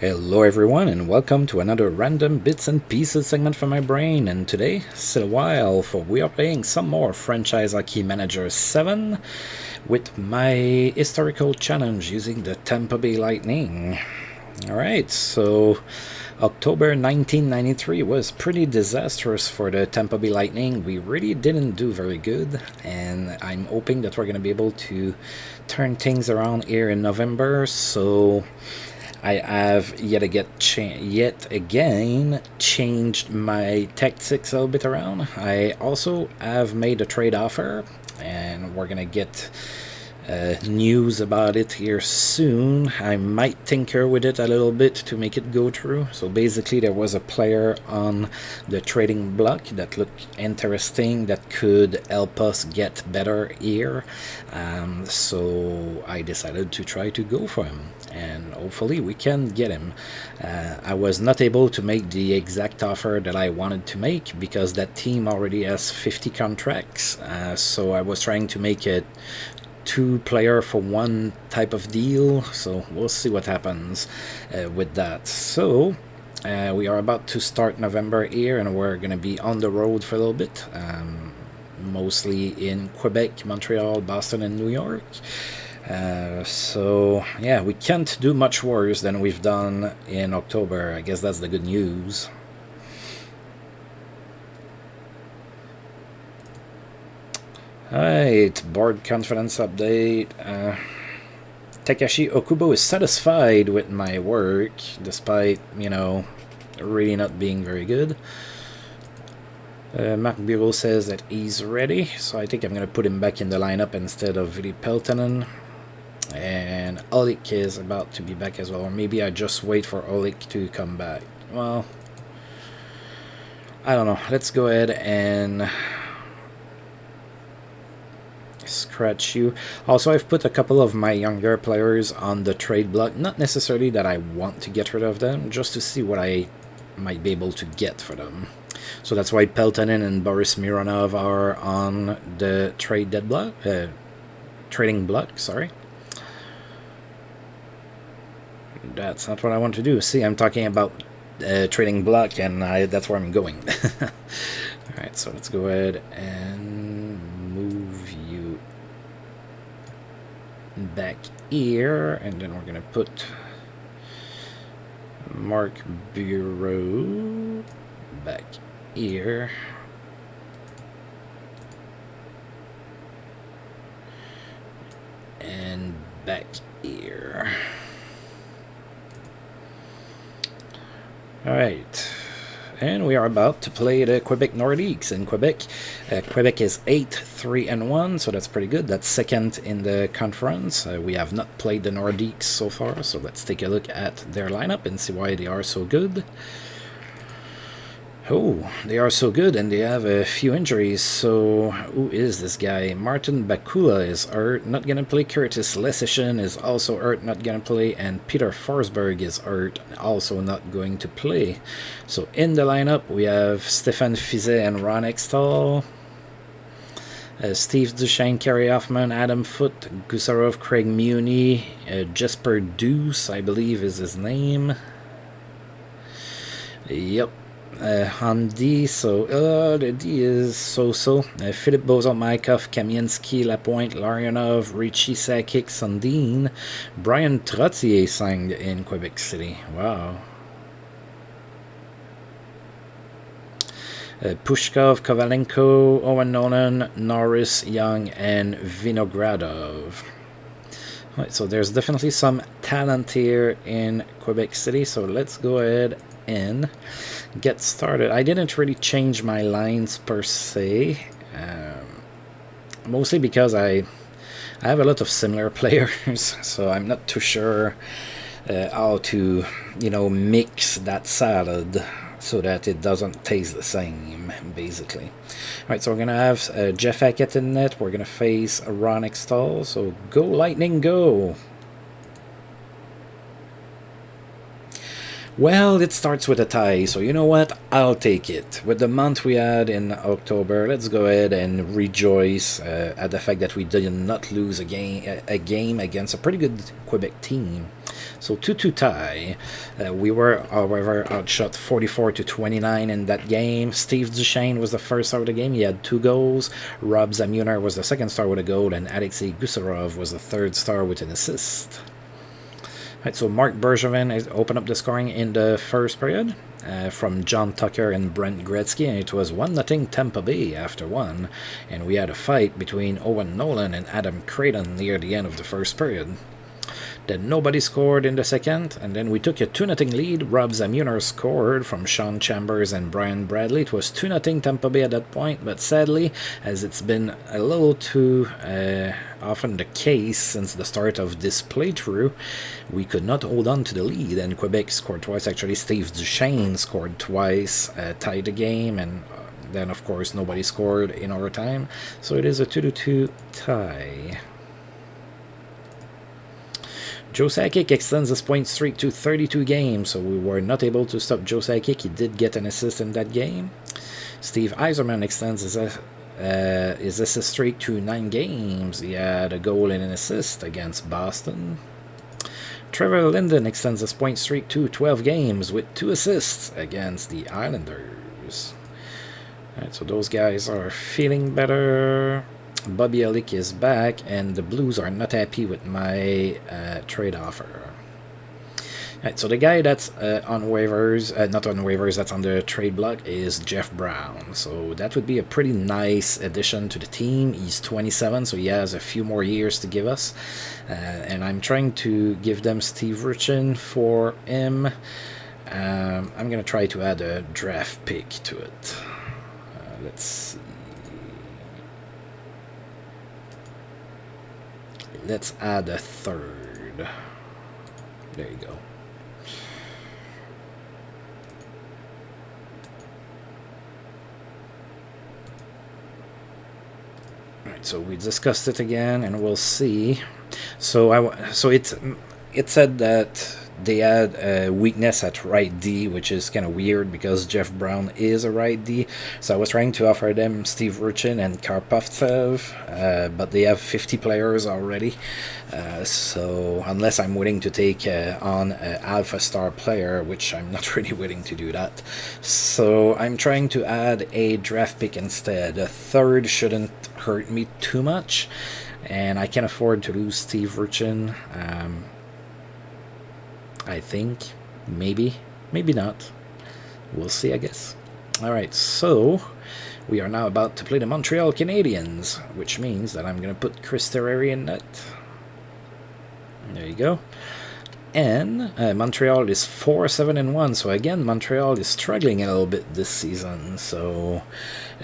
Hello everyone and welcome to another random bits and pieces segment from my brain, and today, still a while, for we are playing some more Franchise Hockey Manager 7 with my historical challenge using the Tampa Bay Lightning. Alright, so October 1993 was pretty disastrous for the Tampa Bay Lightning. We really didn't do very good, and I'm hoping that we're going to be able to turn things around here in November. So I have yet again changed my tactics a little bit around. I also have made a trade offer, and we're gonna get news about it here soon. I might tinker with it a little bit to make it go through. So basically there was a player on the trading block that looked interesting, that could help us get better here, so I decided to try to go for him, and hopefully we can get him. I was not able to make the exact offer that I wanted to make because that team already has 50 contracts, so I was trying to make it 2-player for 1 type of deal, so we'll see what happens with that. So we are about to start November here, and we're going to be on the road for a little bit, mostly in Quebec, Montreal, Boston, and New York. So yeah, we can't do much worse than we've done in October. I guess that's the good news. Alright, board confidence update. Takashi Okubo is satisfied with my work, despite, really not being very good. Mark Bureau says that he's ready, so I think I'm going to put him back in the lineup instead of Vili Peltonen. And Olik is about to be back as well, or maybe I just wait for Olik to come back. Well, I don't know. Let's go ahead and scratch you. Also, I've put a couple of my younger players on the trade block, not necessarily that I want to get rid of them, just to see what I might be able to get for them. So that's why Peltonen and Boris Mironov are on the trading block, sorry. That's not what I want to do. See, I'm talking about trading block, and that's where I'm going. Alright, so let's go ahead and move you back here, and then we're going to put Mark Bureau back here. And back here. Alright, and we are about to play the Quebec Nordiques in Quebec. Quebec is 8-3-1, so that's pretty good. That's second in the conference. We have not played the Nordiques so far, so let's take a look at their lineup and see why they are so good. Oh, they are so good, and they have a few injuries. So, who is this guy? Martin Bakula is hurt, not gonna play. Curtis Lesishin is also hurt, not gonna play. And Peter Forsberg is hurt, also not going to play. So, in the lineup, we have Stefan Fizet and Ron Extall, Steve Duchesne, Kerry Hoffman, Adam Foote, Gusarov, Craig Muni, Jesper Deuce, I believe is his name. Yep. On D, so the D is so-so. Philippe Bozon-Maikov, Kamiensky, Lapointe, Larionov, Richie Sakic, Sundin, Brian Trottier signed in Quebec City. Wow. Pushkov, Kovalenko, Owen Nolan, Norris, Young, and Vinogradov. Right, so there's definitely some talent here in Quebec City, so let's go ahead and get started. I didn't really change my lines per se, mostly because I have a lot of similar players, so I'm not too sure how to, mix that salad so that it doesn't taste the same, basically. Alright, so we're going to have Jeff Hackett in net. We're going to face Ron Extall, so go Lightning, go! Well, it starts with a tie, so you know what? I'll take it. With the month we had in October, let's go ahead and rejoice at the fact that we did not lose a game against a pretty good Quebec team. So 2-2 tie. We were, however, outshot 44-29 in that game. Steve Duchesne was the first star of the game. He had 2 goals. Rob Zamuner was the second star with a goal, and Alexei Gusarov was the third star with an assist. Right, so Mark Bergevin has opened up the scoring in the first period from John Tucker and Brent Gretzky, and it was 1-0 Tampa Bay after 1, and we had a fight between Owen Nolan and Adam Creighton near the end of the first period. Then nobody scored in the second, and then we took a 2-0 lead. Rob Zamuner scored from Sean Chambers and Brian Bradley. It was 2-0 Tampa Bay at that point, but sadly, as it's been a little too often the case since the start of this playthrough, we could not hold on to the lead, and Quebec scored twice. Actually, Steve Duchesne scored twice, tied the game, and then, of course, nobody scored in overtime. So it is a 2-2 tie. Joe Sakic extends his point streak to 32 games, so we were not able to stop Joe Sakic. He did get an assist in that game. Steve Yzerman extends his assist streak to 9 games. He had a goal and an assist against Boston. Trevor Linden extends his point streak to 12 games with 2 assists against the Islanders. Alright, so those guys are feeling better. Bobby Elick is back, and the Blues are not happy with my trade offer. Right, so the guy that's on waivers, not on waivers, that's on the trade block is Jeff Brown. So that would be a pretty nice addition to the team. He's 27, so he has a few more years to give us. And I'm trying to give them Steve Richin for him. I'm going to try to add a draft pick to it. Let's see. Let's add a third. There you go. Alright, so we discussed it again, and we'll see. So it said that they had a weakness at right D, which is kind of weird because Jeff Brown is a right D. So I was trying to offer them Steve Richin and Karpovtsev, but they have 50 players already. So unless I'm willing to take on an alpha star player, which I'm not really willing to do that. So I'm trying to add a draft pick instead. A third shouldn't hurt me too much, and I can afford to lose Steve Richin. I think. Maybe not. We'll see, I guess. Alright, so we are now about to play the Montreal Canadiens, which means that I'm going to put Chris Terreri in net. There you go. And Montreal is 4-7-1, so again, Montreal is struggling a little bit this season. So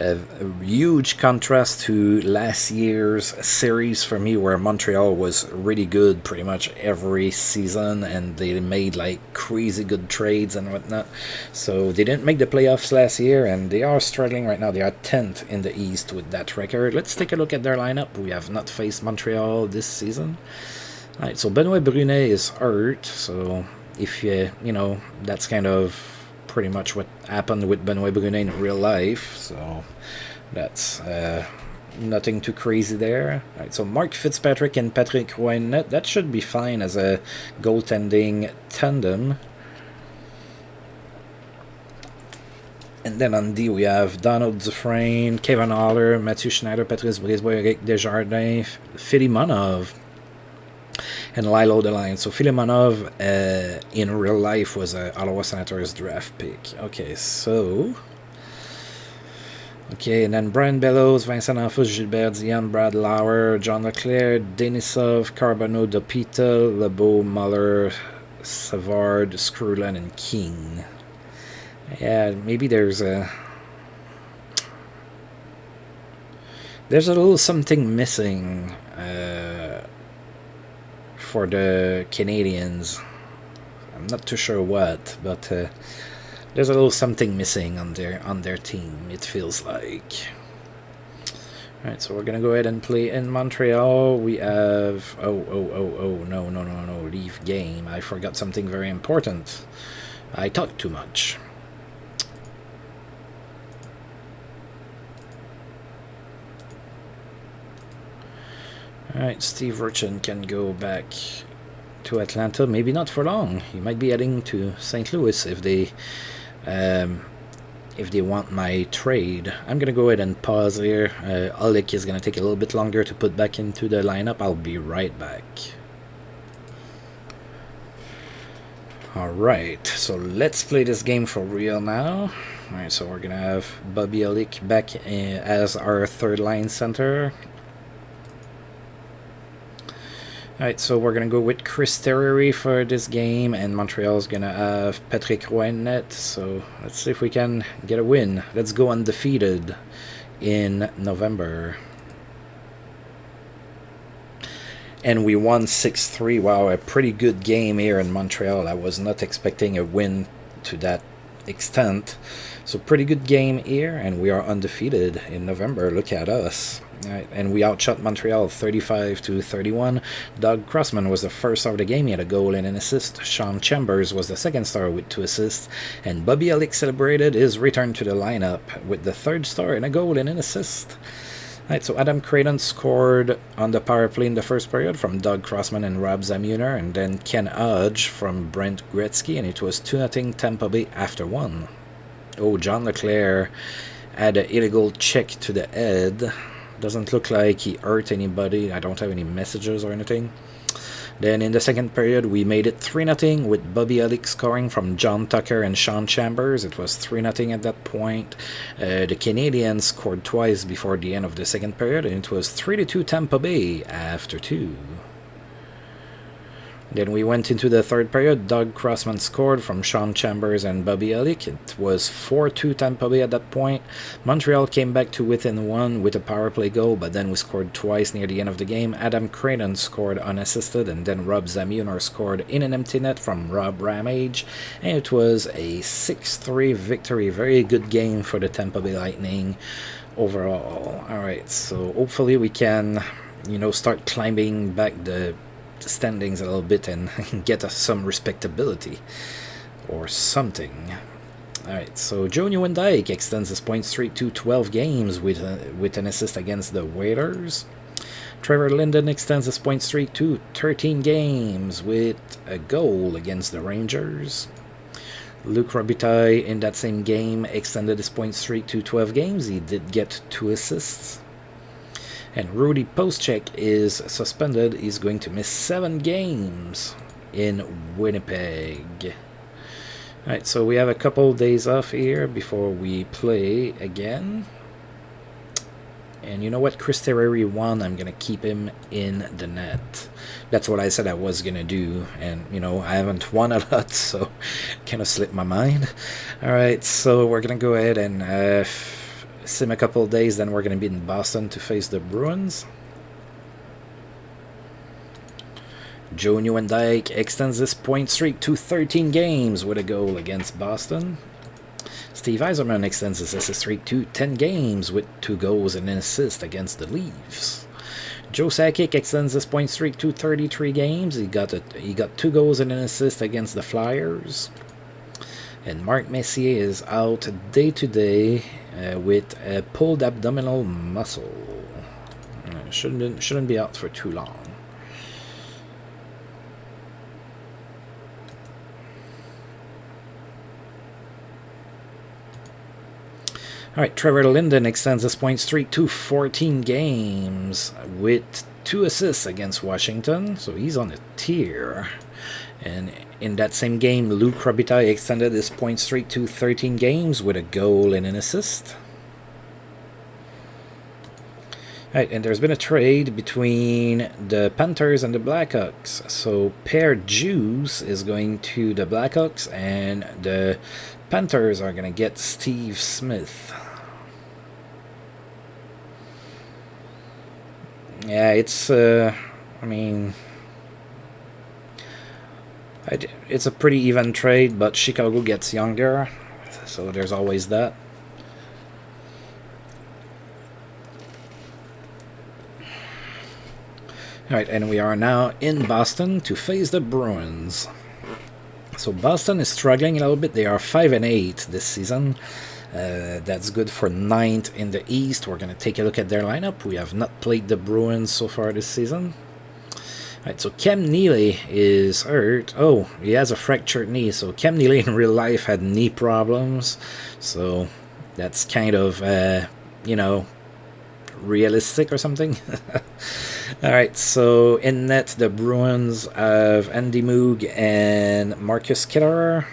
a huge contrast to last year's series for me, where Montreal was really good pretty much every season, and they made like crazy good trades and whatnot. So they didn't make the playoffs last year, and they are struggling right now. They are 10th in the East with that record. Let's take a look at their lineup. We have not faced Montreal this season. Alright, so Benoit Brunet is hurt, so if you know, that's kind of pretty much what happened with Benoit Brunet in real life, so that's nothing too crazy there. Alright, so Mark Fitzpatrick and Patrick Roy in net, that should be fine as a goaltending tandem. And then on D we have Donald Dufresne, Kevin Haller, Mathieu Schneider, Patrice Brisebois, Eric Desjardins, Filimonov, and Lilo Deline. So Filimonov in real life was a Ottawa Senators draft pick. Okay, and then Brian Bellows, Vincent Anfus, Gilbert Dion, Brad Lauer, John Leclerc, Denisov, Carbonneau, Dopita, Lebeau, Muller, Savard, Screwland, and King. Yeah, maybe there's a little something missing for the Canadiens. I'm not too sure what, but there's a little something missing on their team, it feels like. Alright, so we're gonna go ahead and play in Montreal. We have no, leave game. I forgot something very important. I talk too much. Alright, Steve Richin can go back to Atlanta. Maybe not for long. He might be heading to St. Louis if they want my trade. I'm going to go ahead and pause here. Olik is going to take a little bit longer to put back into the lineup. I'll be right back. Alright, so let's play this game for real now. Alright, so we're going to have Bobby Olik back as our third line center. Alright, so we're going to go with Chris Terry for this game, and Montreal's going to have Patrick Roy in net. So let's see if we can get a win. Let's go undefeated in November. And we won 6-3. Wow, a pretty good game here in Montreal. I was not expecting a win to that extent. So pretty good game here, and we are undefeated in November. Look at us. Right, and we outshot Montreal 35-31. Doug Crossman was the first star of the game. He had a goal and an assist. Sean Chambers was the second star with 2 assists. And Bobby Olik celebrated his return to the lineup with the third star and a goal and an assist. Right, so Adam Creighton scored on the power play in the first period from Doug Crossman and Rob Zamuner, and then Ken Hodge from Brent Gretzky, and it was 2-0 Tampa Bay after 1. Oh, John Leclerc had an illegal check to the head. Doesn't look like he hurt anybody. I don't have any messages or anything. Then in the second period, we made it 3-0 with Bobby Olik scoring from John Tucker and Sean Chambers. It was 3-0 at that point. The Canadiens scored twice before the end of the second period, and it was 3-2 Tampa Bay after 2. Then we went into the third period. Doug Crossman scored from Sean Chambers and Bobby Olik. It was 4-2 Tampa Bay at that point. Montreal came back to within 1 with a power play goal, but then we scored twice near the end of the game. Adam Creighton scored unassisted, and then Rob Zamuner scored in an empty net from Rob Ramage. And it was a 6-3 victory. Very good game for the Tampa Bay Lightning overall. Alright, so hopefully we can, start climbing back the standings a little bit and get us some respectability or something. Alright, so Joe Nieuwendyk extends his point streak to 12 games with an assist against the Whalers. Trevor Linden extends his point streak to 13 games with a goal against the Rangers. Luc Robitaille in that same game extended his point streak to 12 games. He did get 2 assists. And Rudy Postchek is suspended. He's going to miss 7 games in Winnipeg. Alright, so we have a couple days off here before we play again. And you know what? Chris Terry won. I'm going to keep him in the net. That's what I said I was going to do. And, I haven't won a lot, so kind of slipped my mind. Alright, so we're going to go ahead and sim a couple of days, then we're going to be in Boston to face the Bruins. Joe Nieuwendyk extends his point streak to 13 games with a goal against Boston. Steve Yzerman extends his assist streak to 10 games with 2 goals and an assist against the Leafs. Joe Sakic extends his point streak to 33 games. He got 2 goals and an assist against the Flyers. And Mark Messier is out day-to-day with a pulled abdominal muscle. Shouldn't be out for too long. Alright, Trevor Linden extends his point streak to 14 games with 2 assists against Washington, so he's on a tear. And in that same game, Luc Robitaille extended his point streak to 13 games with a goal and an assist. Right, and there's been a trade between the Panthers and the Blackhawks. So Per Juice is going to the Blackhawks, and the Panthers are going to get Steve Smith. Yeah, it's, it's a pretty even trade, but Chicago gets younger, so there's always that. Alright, and we are now in Boston to face the Bruins. So Boston is struggling a little bit. They are 5-8 this season. That's good for 9th in the East. We're going to take a look at their lineup. We have not played the Bruins so far this season. Alright, so Cam Neely is hurt. Oh, he has a fractured knee. So Cam Neely in real life had knee problems. So that's kind of, realistic or something. Alright, so in net, the Bruins have Andy Moog and Marcus Kidder.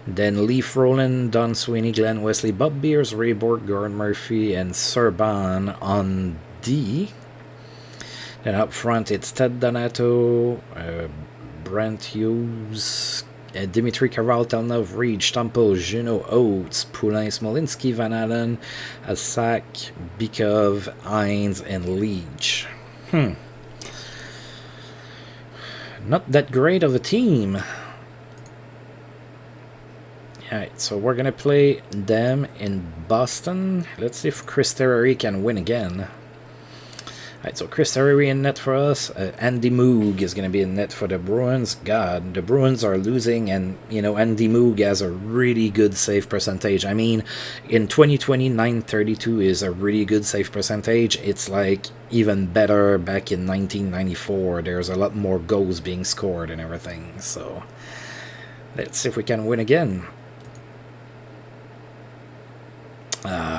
Then Leaf Roland, Don Sweeney, Glenn Wesley, Bob Beers, Ray Bork, Gordon Murphy, and Serban on D. Then up front, it's Ted Donato, Brent Hughes, Dimitri Karal, Telnov, Reed, Stampel, Juno, Oates, Poulin, Smolinski, Van Allen, Asak, Bikov, Hines, and Leach. Not that great of a team. Alright, so we're going to play them in Boston. Let's see if Chris Terry can win again. Alright, so Chris Terry in net for us. Andy Moog is going to be in net for the Bruins. God, the Bruins are losing, and, Andy Moog has a really good save percentage. I mean, in 2020, 932 is a really good save percentage. It's like even better back in 1994. There's a lot more goals being scored and everything. So, let's see if we can win again.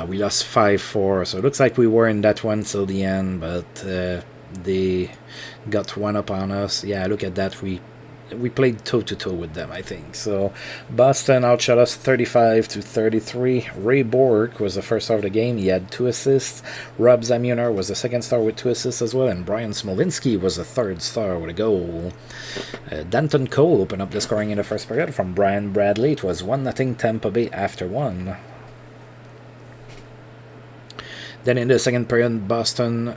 We lost 5-4, so it looks like we were in that one till the end, but they got one up on us. Yeah, look at that. We played toe-to-toe with them, I think. So Boston outshot us 35-33. Ray Bork was the first star of the game. He had 2 assists. Rob Zamuner was the second star with 2 assists as well, and Brian Smolinski was the third star with a goal. Danton Cole opened up the scoring in the first period from Brian Bradley. It was 1-0 Tampa Bay after 1. Then in the second period, Boston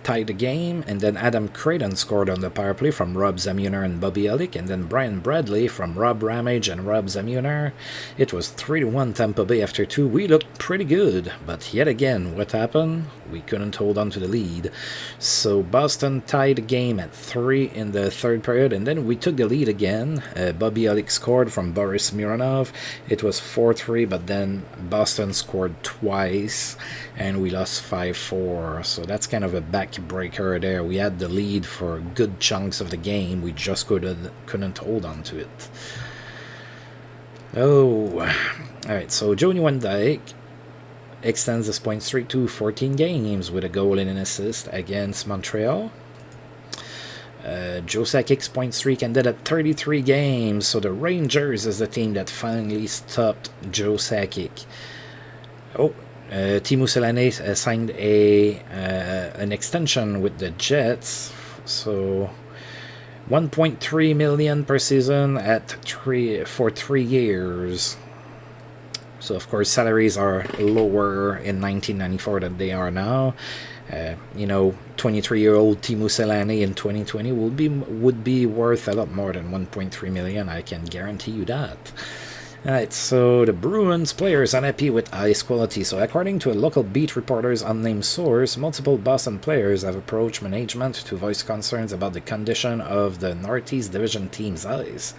tied the game, and then Adam Creighton scored on the power play from Rob Zamuner and Bobby Elick, and then Brian Bradley from Rob Ramage and Rob Zamuner. It was 3-1 Tampa Bay after 2. We looked pretty good, but yet again, what happened? We couldn't hold on to the lead. So Boston tied the game at 3 in the third period, and then we took the lead again. Bobby Elick scored from Boris Mironov. It was 4-3, but then Boston scored twice, and we lost 5-4. So that's kind of a backbreaker there. We had the lead for good chunks of the game. We just couldn't hold on to it. Oh, alright, so Johnny Van Dyke extends his point streak to 14 games with a goal and an assist against Montreal. Joe Sakic's point streak ended at 33 games, so the Rangers is the team that finally stopped Joe Sakic. Oh, Teemu Selanne signed an extension with the Jets, so 1.3 million per season for 3 years. So of course salaries are lower in 1994 than they are now. 23-year-old Teemu Selanne in 2020 would be worth a lot more than 1.3 million. I can guarantee you that. Alright, so the Bruins players unhappy with ice quality. So according to a local beat reporter's unnamed source, multiple Boston players have approached management to voice concerns about the condition of the Northeast Division team's ice.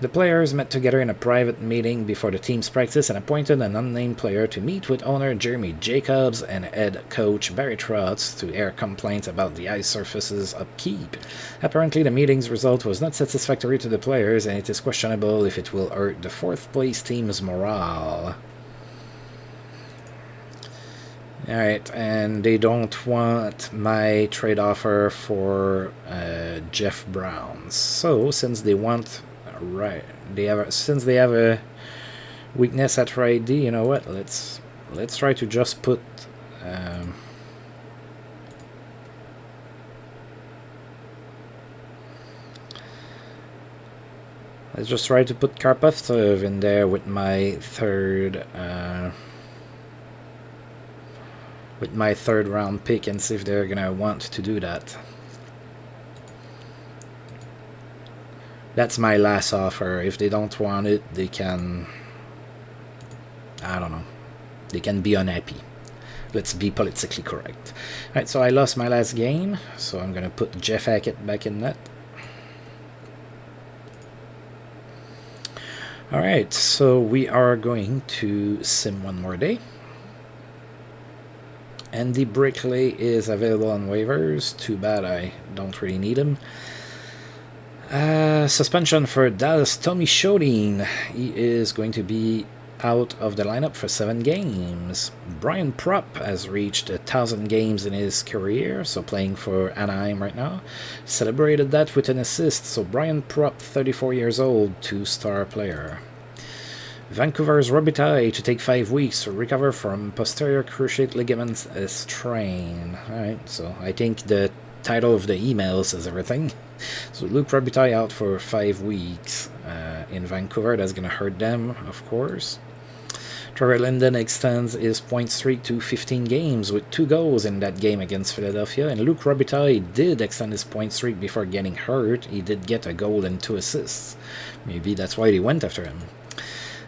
The players met together in a private meeting before the team's practice and appointed an unnamed player to meet with owner Jeremy Jacobs and head coach Barry Trotz to air complaints about the ice surface's upkeep. Apparently, the meeting's result was not satisfactory to the players, and it is questionable if it will hurt the fourth-place team's morale. Alright, and they don't want my trade offer for Jeff Brown. So, since they want... since they have a weakness at right D, you know what? Let's try to just put let's just try to put Karpovtsov in there with my third round pick and see if they're gonna want to do that. That's my last offer. If they don't want it, they can... I don't know. They can be unhappy. Let's be politically correct. Alright, so I lost my last game. So I'm going to put Jeff Hackett back in net. Alright, so we are going to sim one more day. Andy Brickley is available on waivers. Too bad, I don't really need him. Suspension for Dallas Tommy Shodin. He is going to be out of the lineup for 7 games. Brian Propp has reached 1,000 games in his career, so playing for Anaheim right now. Celebrated that with an assist, so Brian Propp, 34 years old, 2-star player. Vancouver's Robitaille to take 5 weeks to recover from posterior cruciate ligament strain. Alright, so I think the title of the email says everything. So Luc Robitaille out for 5 weeks in Vancouver. That's going to hurt them, of course. Trevor Linden extends his point streak to 15 games with 2 goals in that game against Philadelphia. And Luc Robitaille did extend his point streak before getting hurt. He did get a goal and 2 assists. Maybe that's why they went after him.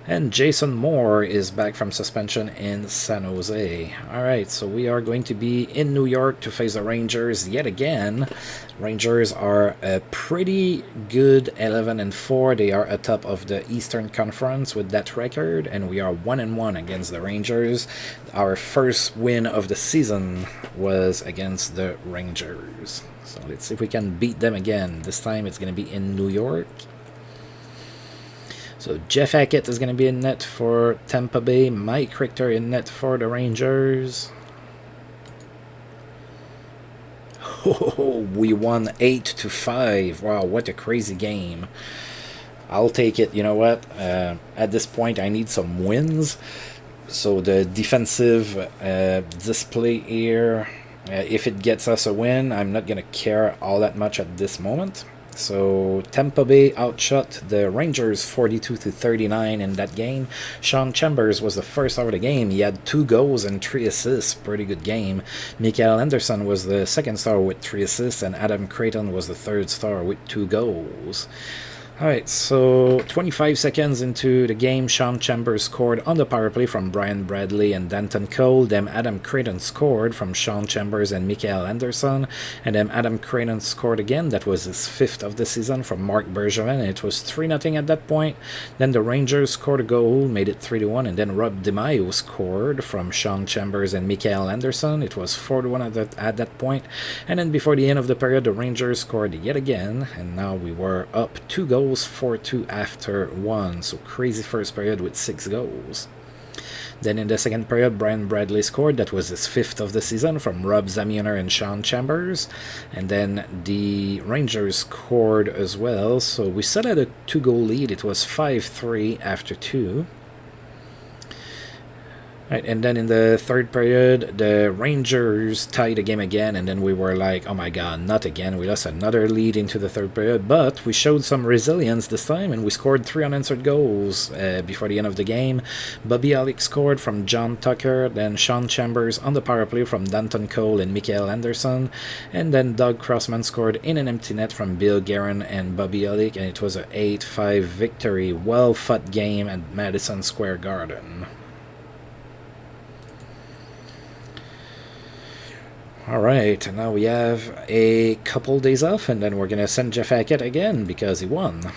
And Jason Moore is back from suspension in San Jose. Alright, so we are going to be in New York to face the Rangers yet again. Rangers are a pretty good 11-4. They are atop of the Eastern Conference with that record, and we are 1-1 against the Rangers. Our first win of the season was against the Rangers. So let's see if we can beat them again. This time it's going to be in New York. So Jeff Hackett is going to be in net for Tampa Bay. Mike Richter in net for the Rangers. Oh, we won 8-5. Wow, what a crazy game. I'll take it. You know what? At this point, I need some wins. So the defensive display here, if it gets us a win, I'm not going to care all that much at this moment. So Tampa Bay outshot the Rangers 42-39 in that game. Sean Chambers was the first star of the game. He had 2 goals and 3 assists. Pretty good game. Mikael Anderson was the second star with 3 assists, and Adam Creighton was the third star with 2 goals. Alright, so 25 seconds into the game, Sean Chambers scored on the power play from Brian Bradley and Danton Cole. Then Adam Creighton scored from Sean Chambers and Mikael Anderson. And then Adam Creighton scored again. That was his 5th of the season from Mark Bergevin. And it was 3-0 at that point. Then the Rangers scored a goal, made it 3-1. And then Rob DeMaio scored from Sean Chambers and Mikael Anderson. It was 4-1 at that point. And then before the end of the period, the Rangers scored yet again. And now we were up 2 goals. 4-2 after 1, so crazy first period with 6 goals. Then in the second period, Brian Bradley scored. That was his 5th of the season from Rob Zamiener and Sean Chambers. And then the Rangers scored as well, so we set at a 2-goal lead. It was 5-3 after 2. Right, and then in the third period, the Rangers tied the game again, and then we were like, oh my god, not again. We lost another lead into the third period, but we showed some resilience this time, and we scored 3 unanswered goals before the end of the game. Bobby Alec scored from John Tucker, then Sean Chambers on the power play from Danton Cole and Mikael Anderson, and then Doug Crossman scored in an empty net from Bill Guerin and Bobby Alec, and it was an 8-5 victory. Well-fought game at Madison Square Garden. Alright, now we have a couple days off, and then we're going to send Jeff Hackett again because he won.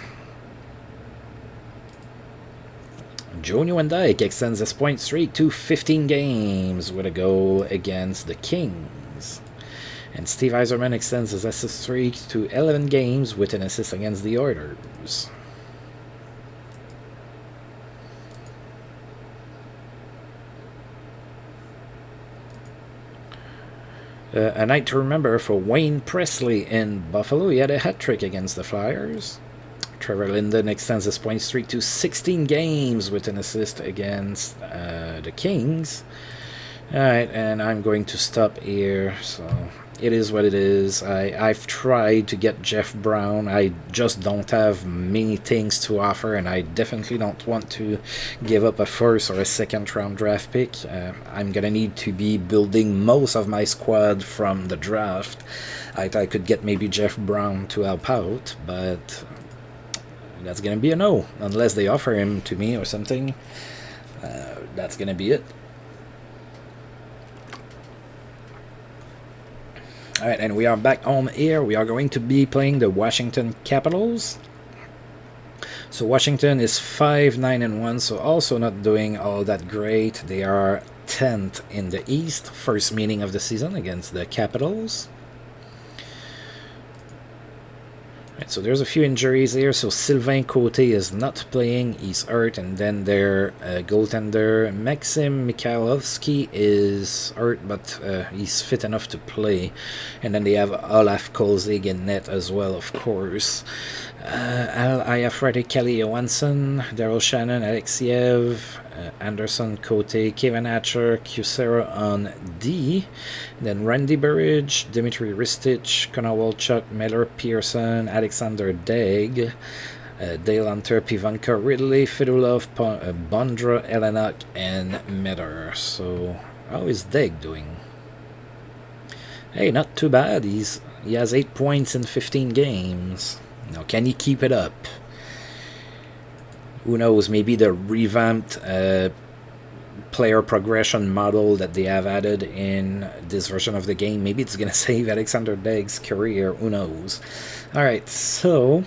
Joe Nieuwendyk extends his point streak to 15 games with a goal against the Kings. And Steve Yzerman extends his assist streak to 11 games with an assist against the Oilers. A night to remember for Wayne Presley in Buffalo. He had a hat-trick against the Flyers. Trevor Linden extends his point streak to 16 games with an assist against the Kings. Alright, and I'm going to stop here, so it is what it is. I've tried to get Jeff Brown. I just don't have many things to offer, and I definitely don't want to give up a first or a second round draft pick. I'm gonna need to be building most of my squad from the draft. I could get maybe Jeff Brown to help out, but that's gonna be a no, unless they offer him to me or something. That's gonna be it. Alright, and we are back home here. We are going to be playing the Washington Capitals. So Washington is 5-9-1, so also not doing all that great. They are 10th in the East. First meeting of the season against the Capitals. Right, so there's a few injuries here. So Sylvain Côté is not playing. He's hurt. And then their goaltender Maxim Mikhailovsky is hurt, but he's fit enough to play. And then they have Olaf Kolzig in net as well, of course. Ayafrati Kelly Johansson, Daryl Shannon, Alexiev, Anderson, Côté, Kevin Hatcher, Cusera on D. Then Randy Burridge, Dmitry Ristich, Connor Walchuk, Miller Pearson, Alexander Degg, Dale Hunter, Pivanka Ridley, Fedulov, Bondra, Elenak, and Miller. So, how is Degg doing? Hey, not too bad. He has 8 points in 15 games. Now, can he keep it up? Who knows? Maybe the revamped player progression model that they have added in this version of the game, maybe it's going to save Alexander Degg's career. Who knows? Alright, so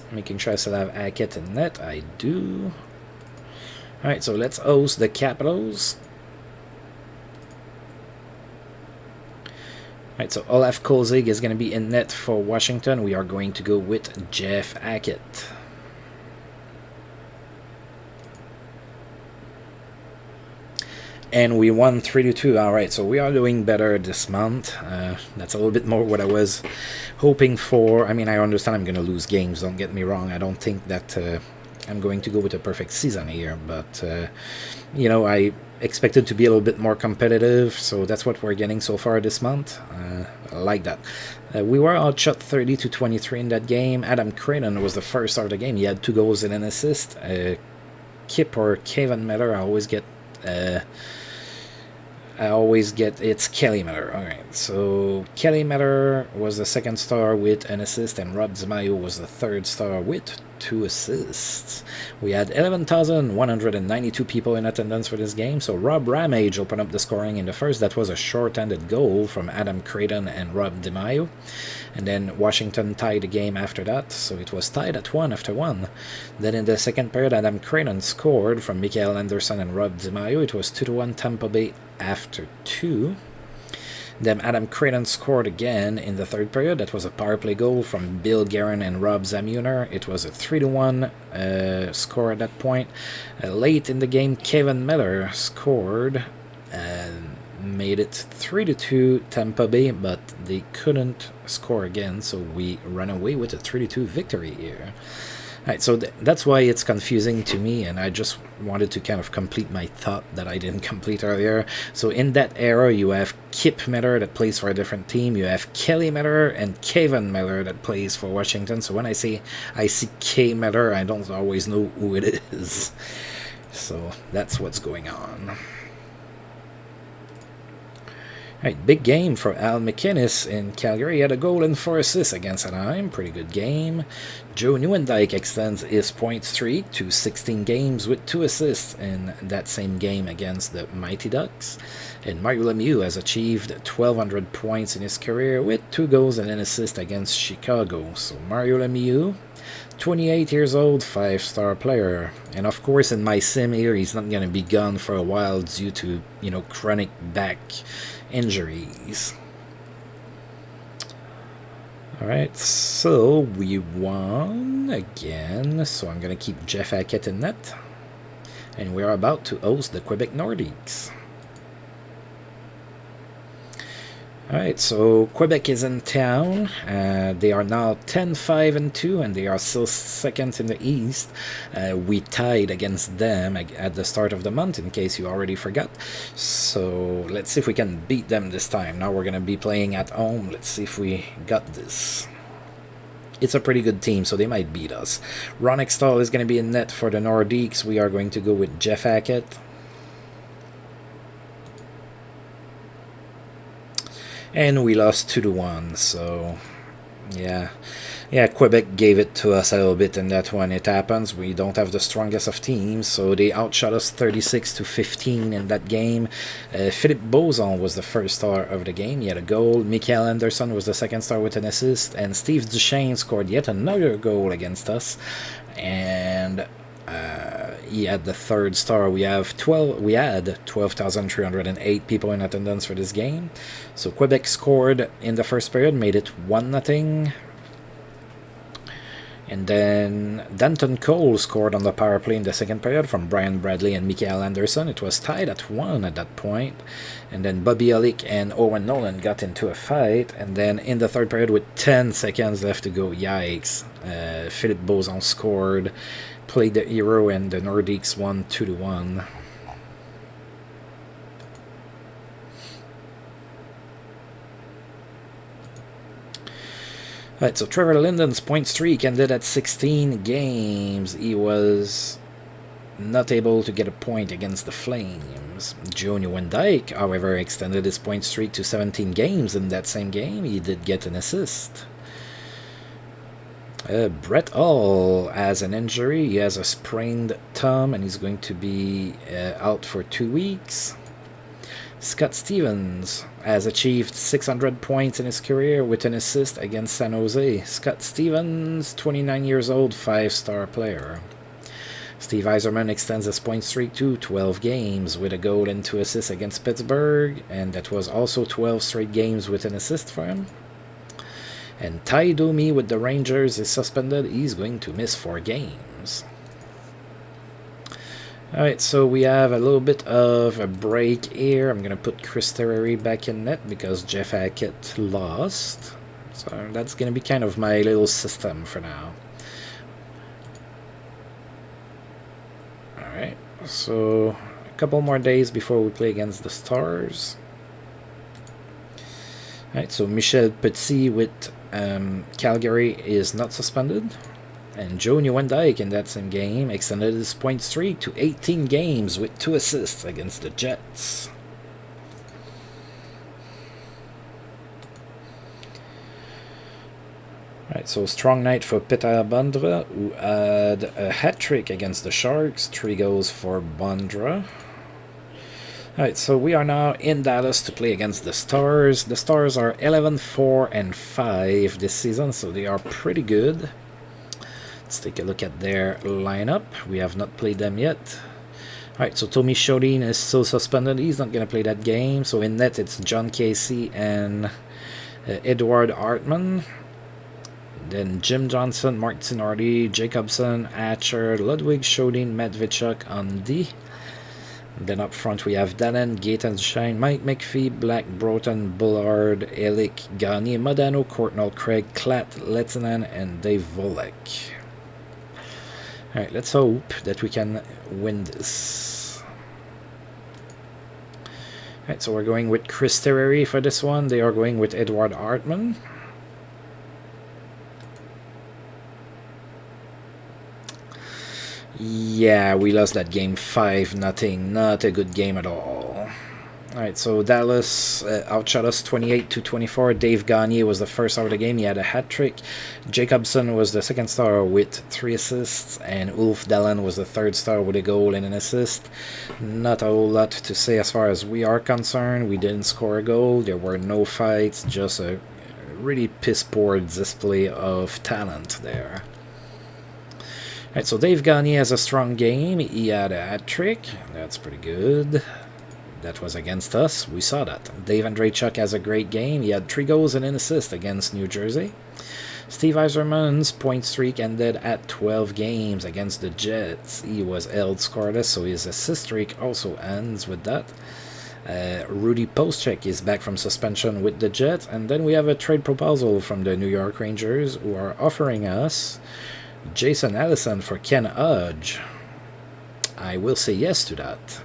making sure I still have Hackett in net. I do. Alright, so let's host the Capitals. Alright, so Olaf Kolzig is going to be in net for Washington. We are going to go with Jeff Hackett. And we won 3-2. Alright, so we are doing better this month. That's a little bit more what I was hoping for. I mean, I understand I'm going to lose games, don't get me wrong. I don't think that I'm going to go with a perfect season here. But, you know, I expected to be a little bit more competitive. So that's what we're getting so far this month. I like that. We were outshot 30-23 in that game. Adam Creighton was the first star of the game. He had 2 goals and an assist. Kip or Kevin Miller, I always get it's Kelly Miller. Alright, so Kelly Miller was the 2nd star with an assist, and Rob DiMaio was the 3rd star with 2 assists. We had 11,192 people in attendance for this game, so Rob Ramage opened up the scoring in the first. That was a short-handed goal from Adam Creighton and Rob DiMaio. And then Washington tied the game after that, so it was tied at 1 after 1. Then in the second period, Adam Creighton scored from Mikael Anderson and Rob DiMaio. It was 2-1 Tampa Bay after 2. Then Adam Creighton scored again in the third period. That was a power play goal from Bill Guerin and Rob Zamuner. It was a 3-1 score at that point. Late in the game, Kevin Miller scored and made it 3-2 Tampa Bay, but they couldn't score again, so we ran away with a 3-2 victory here. Alright, so that's why it's confusing to me, and I just wanted to kind of complete my thought that I didn't complete earlier. So in that era, you have Kip Miller that plays for a different team, you have Kelly Miller and Kevin Miller that plays for Washington. So when I see K Miller, I don't always know who it is. So that's what's going on. Alright, big game for Al McInnes in Calgary. He had a goal and 4 assists against Anaheim. Pretty good game. Joe Nieuwendyk extends his point streak to 16 games with 2 assists in that same game against the Mighty Ducks. And Mario Lemieux has achieved 1,200 points in his career with 2 goals and an assist against Chicago. So Mario Lemieux, 28 years old, 5-star player. And of course in my sim here, he's not going to be gone for a while due to, you know, chronic back injuries. Alright, so we won again, so I'm going to keep Jeff Hackett in net. And we are about to host the Quebec Nordiques. Alright, so Quebec is in town. They are now 10-5-2, and they are still 2nd in the East. We tied against them at the start of the month, in case you already forgot. So let's see if we can beat them this time. Now we're going to be playing at home. Let's see if we got this. It's a pretty good team, so they might beat us. Ron Extall is going to be in net for the Nordiques. We are going to go with Jeff Hackett. And we lost 2-1, so yeah, Quebec gave it to us a little bit in that one. It happens. We don't have the strongest of teams, so they outshot us 36-15 in that game. Philippe Bozon was the 1st star of the game. He had a goal. Mikael Anderson was the 2nd star with an assist, and Steve Duchesne scored yet another goal against us. And he had the third star. We had 12,308 people in attendance for this game. So Quebec scored in the first period, made it 1-0. And then Danton Cole scored on the power play in the second period from Brian Bradley and Mikael Anderson. It was tied at 1 at that point. And then Bobby Elick and Owen Nolan got into a fight. And then in the third period with 10 seconds left to go, yikes, Philippe Bozon scored, played the hero, and the Nordiques won 2-1. Alright, so Trevor Linden's point streak ended at 16 games. He was not able to get a point against the Flames. Joe Nieuwendyk, however, extended his point streak to 17 games in that same game. He did get an assist. Brett Hull has an injury. He has a sprained thumb and he's going to be out for 2 weeks. Scott Stevens has achieved 600 points in his career with an assist against San Jose. Scott Stevens, 29 years old, 5-star player. Steve Yzerman extends his point streak to 12 games with a goal and 2 assists against Pittsburgh, and that was also 12 straight games with an assist for him. And Ty Domi with the Rangers is suspended. He's going to miss 4 games. Alright, so we have a little bit of a break here. I'm going to put Chris Terry back in net because Jeff Hackett lost. So that's going to be kind of my little system for now. Alright, so a couple more days before we play against the Stars. Alright, so Michel Petit with Calgary is not suspended. And Joe Nieuwendyk in that same game extended his point streak to 18 games with 2 assists against the Jets. Right, so strong night for Peter Bondra, who had a hat-trick against the Sharks, 3 goals for Bondra. Alright, so we are now in Dallas to play against the Stars. The Stars are 11-4-5 this season, so they are pretty good. Let's take a look at their lineup. We have not played them yet. Alright, so Tommy Shodin is still suspended. He's not going to play that game. So in net, it's John Casey and Edward Hartman. Then Jim Johnson, Mark Tinordi, Jacobson, Hatcher, Ludwig Shodin, Medvedchuk on D. Then up front we have Danen, Gatenstein, Mike McPhee, Black, Broughton, Bullard, Elick, Gagne, Modano, Courtnall, Craig, Klatt, Lettinen, and Dave Volek. Alright, let's hope that we can win this. Alright, so we're going with Chris Terry for this one. They are going with Edward Hartman. Yeah, we lost that game 5-0. Not a good game at all. Alright, so Dallas outshot us 28-24. Dave Gagne was the first star of the game. He had a hat-trick. Jacobson was the second star with 3 assists. And Ulf Dallin was the third star with a goal and an assist. Not a whole lot to say as far as we are concerned. We didn't score a goal. There were no fights. Just a really piss-poor display of talent there. Alright, so Dave Gagne has a strong game. He had a hat-trick. That's pretty good. That was against us. We saw that. Dave Andreychuk has a great game. He had 3 goals and an assist against New Jersey. Steve Yzerman's point streak ended at 12 games against the Jets. He was held scoreless, so his assist streak also ends with that. Rudy Postchek is back from suspension with the Jets. And then we have a trade proposal from the New York Rangers, who are offering us Jason Allison for Ken Hodge. I will say yes to that.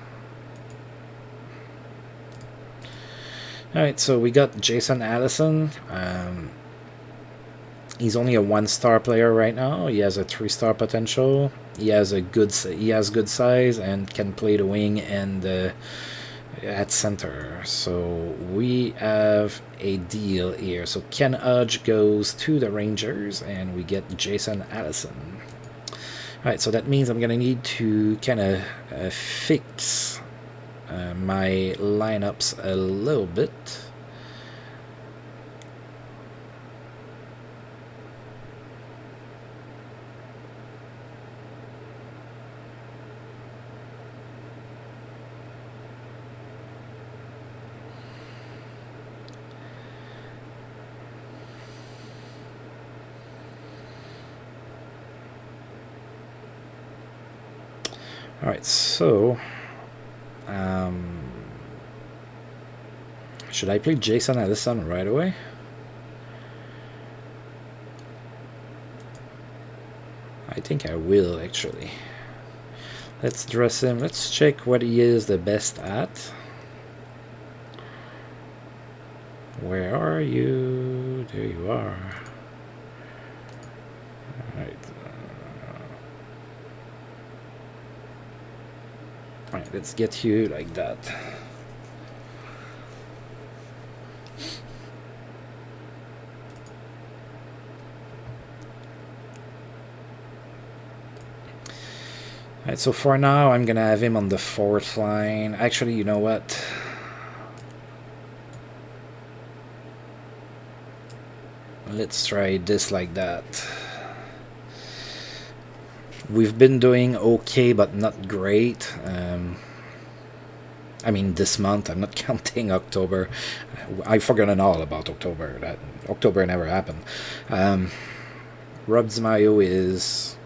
Alright, so we got Jason Allison. He's only a 1-star player right now. He has a 3-star potential. He has good size and can play the wing and at center. So we have a deal here. So Ken Hodge goes to the Rangers and we get Jason Allison. Alright, so that means I'm gonna need to kind of fix my lineups a little bit. Alright, so... should I play Jason Allison right away? I think I will, actually. Let's dress him. Let's check what he is the best at. Where are you? There you are. Alright. Alright, let's get you like that. Alright, so for now, I'm gonna have him on the 4th line. Actually, you know what? Let's try this like that. We've been doing okay, but not great. I mean, this month, I'm not counting October. I've forgotten all about October. That October never happened. Rob Mayo is...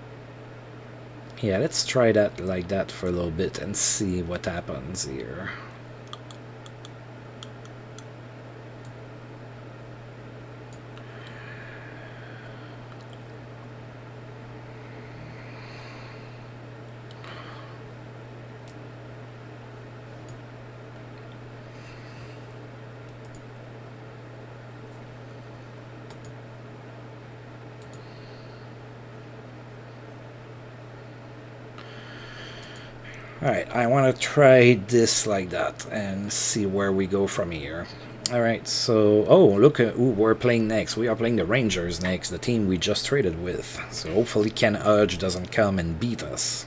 Yeah, let's try that like that for a little bit and see what happens here. Alright, I want to try this like that and see where we go from here. Alright, so... Oh, look at who we're playing next. We are playing the Rangers next, the team we just traded with. So hopefully Ken Hudge doesn't come and beat us.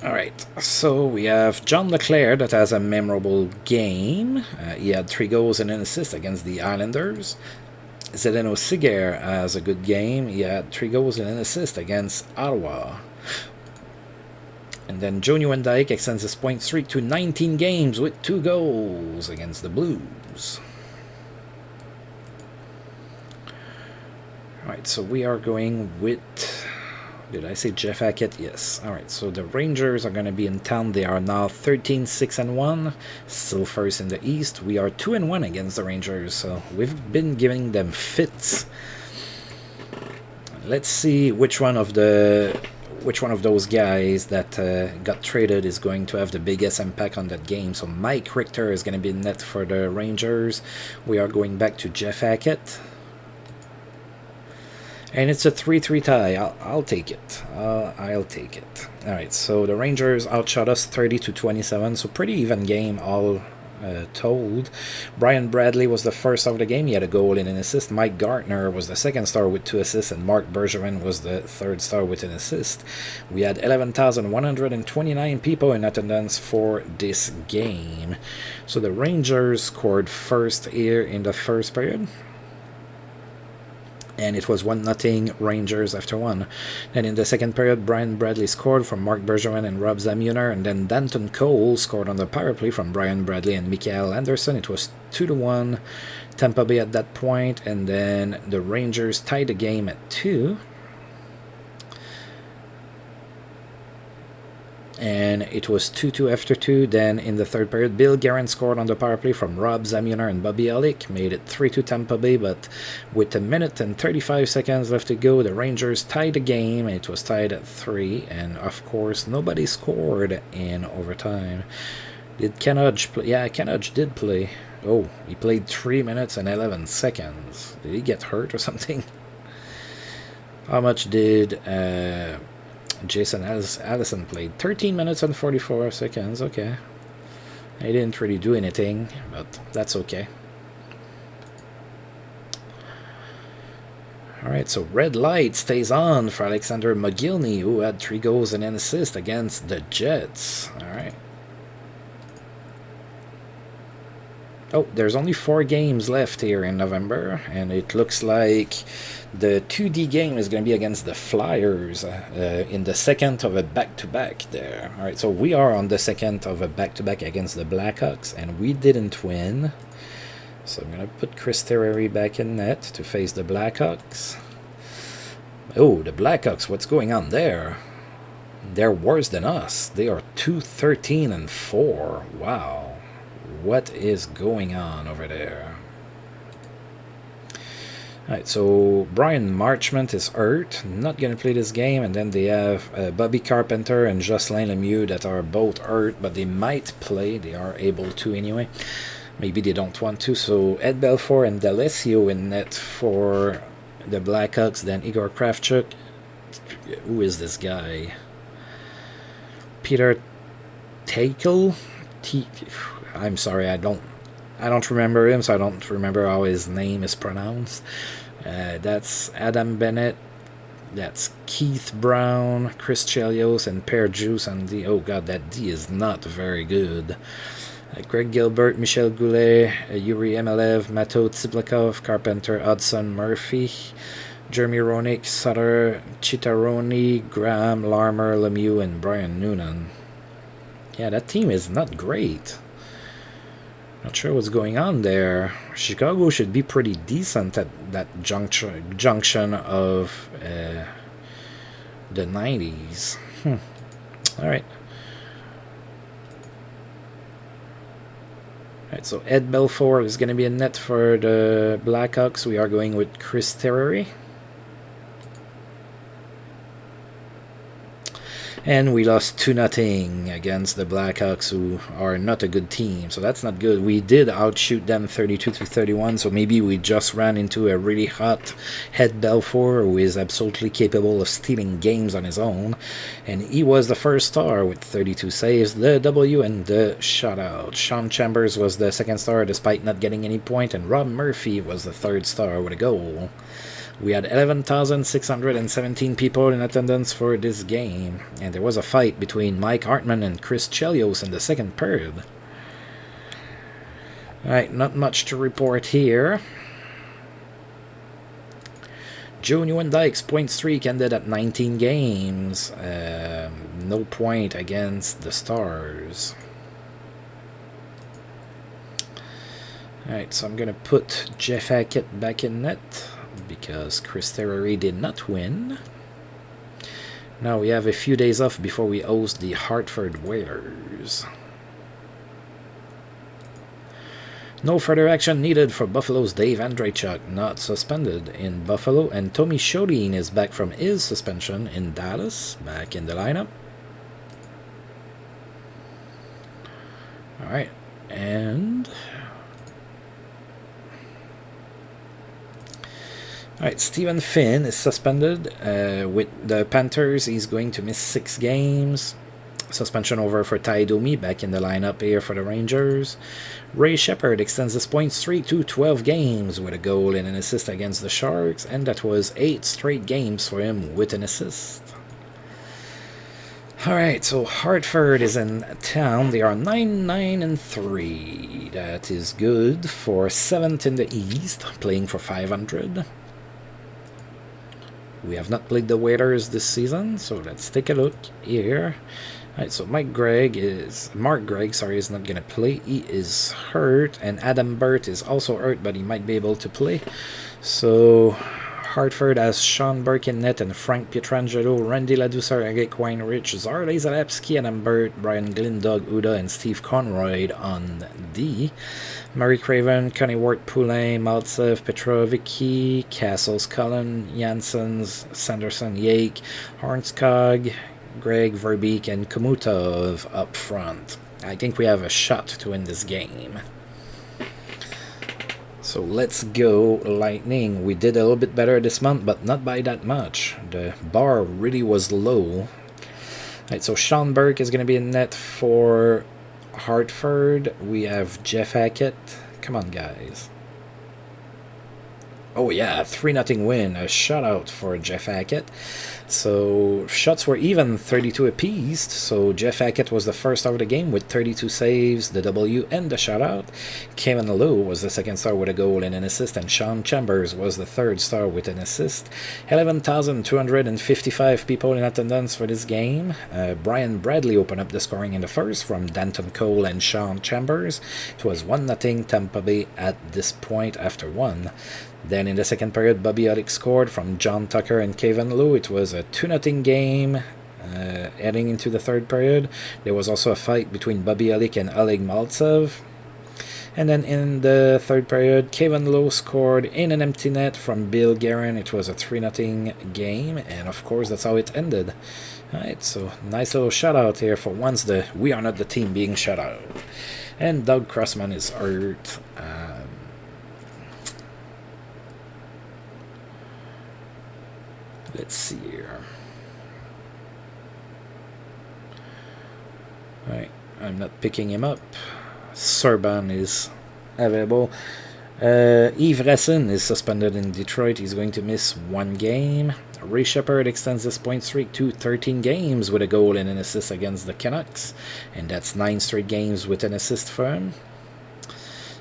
Alright, so we have John Leclerc that has a memorable game. He had 3 goals and an assist against the Islanders. Zdeno Siger has a good game. He had 3 goals and an assist against Ottawa. And then Joe Nieuwendyk extends his point streak to 19 games with 2 goals against the Blues. Alright, so we are going with... Did I say Jeff Hackett? Yes. Alright, so the Rangers are going to be in town. They are now 13-6-1, still first in the East. We are 2-1 against the Rangers, so we've been giving them fits. Let's see which one of those guys that got traded is going to have the biggest impact on that game. So Mike Richter is going to be in net for the Rangers. We are going back to Jeff Hackett. And it's a 3-3 tie. I'll take it. I'll take it. Alright, so the Rangers outshot us 30-27, so pretty even game all told. Brian Bradley was the first of the game. He had a goal and an assist. Mike Gartner was the second star with 2 assists, and Mark Bergevin was the third star with an assist. We had 11,129 people in attendance for this game. So the Rangers scored first here in the first period. And it was 1-0 Rangers after 1. Then in the second period, Brian Bradley scored from Mark Bergevin and Rob Zamuner, and then Danton Cole scored on the power play from Brian Bradley and Mikael Anderson. It was 2-1 Tampa Bay at that point, and then the Rangers tied the game at 2. And it was 2-2 after 2. Then in the third period, Bill Guerin scored on the power play from Rob Zamuner and Bobby Alec. Made it 3-2 Tampa Bay, but with 1 minute and 35 seconds left to go, the Rangers tied the game. It was tied at 3, and of course, nobody scored in overtime. Did Ken Hudge play? Yeah, Ken Hudge did play. Oh, he played 3 minutes and 11 seconds. Did he get hurt or something? How much did... Jason Allison played 13 minutes and 44 seconds. Okay. He didn't really do anything, but that's okay. Alright, so red light stays on for Alexander Mogilny, who had 3 goals and an assist against the Jets. Alright. Oh, there's only 4 games left here in November, and it looks like the 2D game is going to be against the Flyers in the second of a back-to-back there. All right, so we are on the second of a back-to-back against the Blackhawks, and we didn't win. So I'm going to put Chris Terreri back in net to face the Blackhawks. Oh, the Blackhawks, what's going on there? They're worse than us. They are 2-13-4. Wow. What is going on over there? Alright, so Brian Marchment is hurt, not going to play this game, and then they have Bobby Carpenter and Jocelyn Lemieux that are both hurt, but they might play. They are able to anyway. Maybe they don't want to. So Ed Belfour and D'Alessio in net for the Blackhawks, then Igor Kravchuk. Who is this guy? Peter Takel? I'm sorry, I don't remember him, so I don't remember how his name is pronounced. That's Adam Bennett. That's Keith Brown, Chris Chelios, and Per Juice on D. Oh god, that D is not very good. Greg Gilbert, Michel Goulet, Yuri Emelev, Mato Tsiblakov, Carpenter, Hudson Murphy, Jeremy Roenick, Sutter, Chittaroni, Graham, Larmer, Lemieux, and Brian Noonan. Yeah, that team is not great. Not sure what's going on there. Chicago should be pretty decent at that junction of the 90s. Alright. Alright, so Ed Belfour is going to be a net for the Blackhawks. We are going with Chris Terry. And we lost 2-0 against the Blackhawks, who are not a good team. So that's not good. We did outshoot them 32-31, so maybe we just ran into a really hot Ed Belfour, who is absolutely capable of stealing games on his own. And he was the first star with 32 saves, the W, and the shutout. Sean Chambers was the second star despite not getting any point, and Rob Murphy was the third star with a goal. We had 11,617 people in attendance for this game, and there was a fight between Mike Hartman and Chris Chelios in the second period. Alright, not much to report here. Joe Nieuwendyke's point streak ended at 19 games. No point against the Stars. Alright, so I'm going to put Jeff Hackett back in net, because Chris Terry did not win. Now we have a few days off before we host the Hartford Whalers. No further action needed for Buffalo's Dave Andreychuk, not suspended in Buffalo, and Tommy Shodin is back from his suspension in Dallas, back in the lineup. Alright, and alright, Stephen Finn is suspended with the Panthers. He's going to miss 6 games. Suspension over for Ty Domi, back in the lineup here for the Rangers. Ray Shepherd extends his point streak to 12 games with a goal and an assist against the Sharks, and that was 8 straight games for him with an assist. Alright, so Hartford is in town. They are 9-9-3. That is good for 7th in the East, playing for 500. We have not played the Whalers this season, so let's take a look here. Alright, so Mark Gregg is not going to play. He is hurt, and Adam Burt is also hurt, but he might be able to play. So Hartford has Sean Burke in net, and Frank Pietrangelo, Randy Ladouceur, Agek Weinrich, Zarley Zalewski, Adam Burt, Brian Glindog, Uda, and Steve Conroy on D. Murray Craven, Connie Wart, Poulain, Maltsev, Petrovicki, Castles, Cullen, Janssens, Sanderson, Yake, Hornskog, Greg, Verbeek, and Komutov up front. I think we have a shot to win this game. So let's go Lightning. We did a little bit better this month, but not by that much. The bar really was low. Alright, so Sean Burke is going to be in net for Hartford. We have Jeff Hackett. Come on, guys. Oh yeah, 3-0 win. A shutout for Jeff Hackett. So shots were even 32 apiece. So Jeff Hackett was the first star of the game with 32 saves, the W, and the shutout. Kevin Lowe was the second star with a goal and an assist, and Sean Chambers was the third star with an assist. 11,255 people in attendance for this game. Brian Bradley opened up the scoring in the first from Danton Cole and Sean Chambers. It was 1-0 Tampa Bay at this point after one. Then in the second period, Bobby Ollick scored from John Tucker and Kevin Lowe. It was a 2-0 game. Heading into the third period, there was also a fight between Bobby Ollick and Oleg Maltsev. And then in the third period, Kevin Lowe scored in an empty net from Bill Guerin. It was a 3-0 game, and of course that's how it ended. Alright, so nice little shout out here for once we are not the team being shut out. And Doug Crossman is hurt. Let's see here. Alright, I'm not picking him up. Serban is available. Yves Rassin is suspended in Detroit. He's going to miss 1 game. Ray Shepherd extends his point streak to 13 games with a goal and an assist against the Canucks. And that's 9 straight games with an assist for him.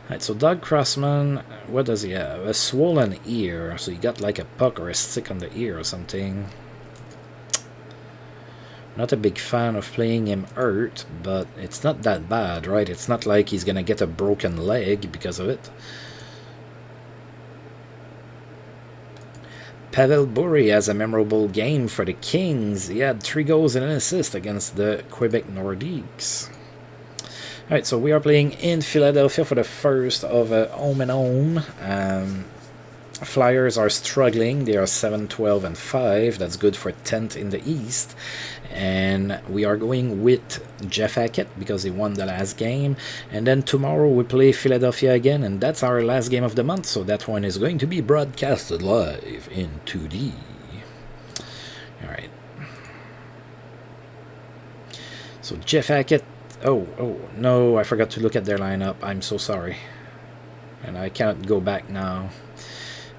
Alright, so Doug Crossman, what does he have? A swollen ear. So he got like a puck or a stick on the ear or something. Not a big fan of playing him hurt, but it's not that bad, right? It's not like he's going to get a broken leg because of it. Pavel Bure has a memorable game for the Kings. He had 3 goals and an assist against the Quebec Nordiques. Alright, so we are playing in Philadelphia for the first of home and home. Flyers are struggling. They are 7-12-5. That's good for 10th in the East. And we are going with Jeff Hackett because he won the last game. And then tomorrow we play Philadelphia again, and that's our last game of the month. So that one is going to be broadcasted live in 2D. Alright. So Jeff Hackett. Oh, no, I forgot to look at their lineup. I'm so sorry. And I cannot go back now.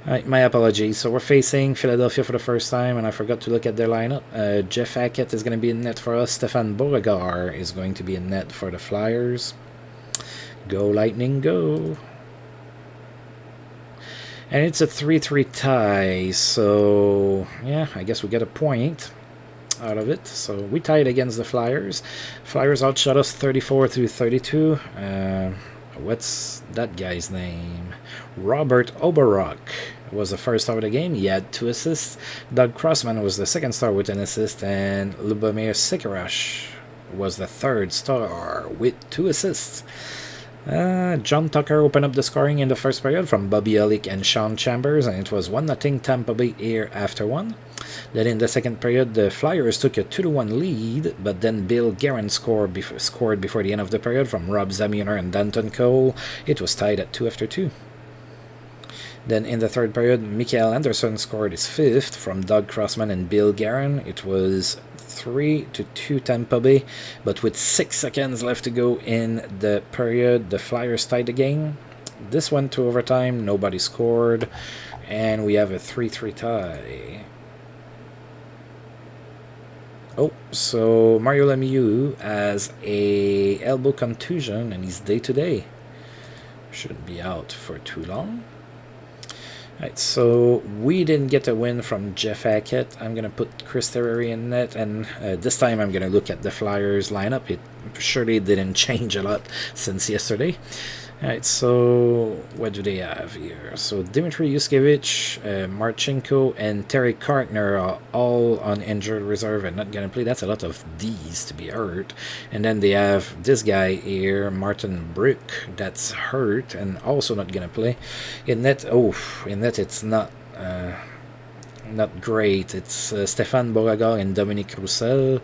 Alright, my apologies. So we're facing Philadelphia for the first time, and I forgot to look at their lineup. Jeff Hackett is going to be in net for us. Stefan Beauregard is going to be in net for the Flyers. Go Lightning, go! And it's a 3-3 tie, so yeah, I guess we get a point out of it. So we tied against the Flyers. Flyers outshot us 34-32. What's that guy's name? Robert Oberrock was the first star of the game. He had 2 assists. Doug Crossman was the second star with an assist, and Lubomir Sikarash was the third star with 2 assists. John Tucker opened up the scoring in the first period from Bobby Ollick and Sean Chambers, and it was 1-0 Tampa Bay here after 1. Then in the second period, the Flyers took a 2-1 lead, but then Bill Guerin scored before the end of the period from Rob Zamuner and Danton Cole. It was tied at 2 after 2. Then in the third period, Mikael Anderson scored his 5th from Doug Crossman and Bill Guerin. It was 3-2 Tampa Bay, but with 6 seconds left to go in the period, the Flyers tied the game. This went to overtime, nobody scored, and we have a 3-3 tie. Oh, so Mario Lemieux has a elbow contusion and he's day-to-day. Shouldn't be out for too long. Right, so we didn't get a win from Jeff Hackett. I'm going to put Chris Terreri in net, and this time I'm going to look at the Flyers lineup. It surely didn't change a lot since yesterday. Alright, so what do they have here? So Dmitry Yuskevich, Marchenko, and Terry Kartner are all on injured reserve and not going to play. That's a lot of D's to be hurt. And then they have this guy here, Martin Brook, that's hurt and also not going to play. In net, it's not great. It's Stefan Beauregard and Dominique Roussel.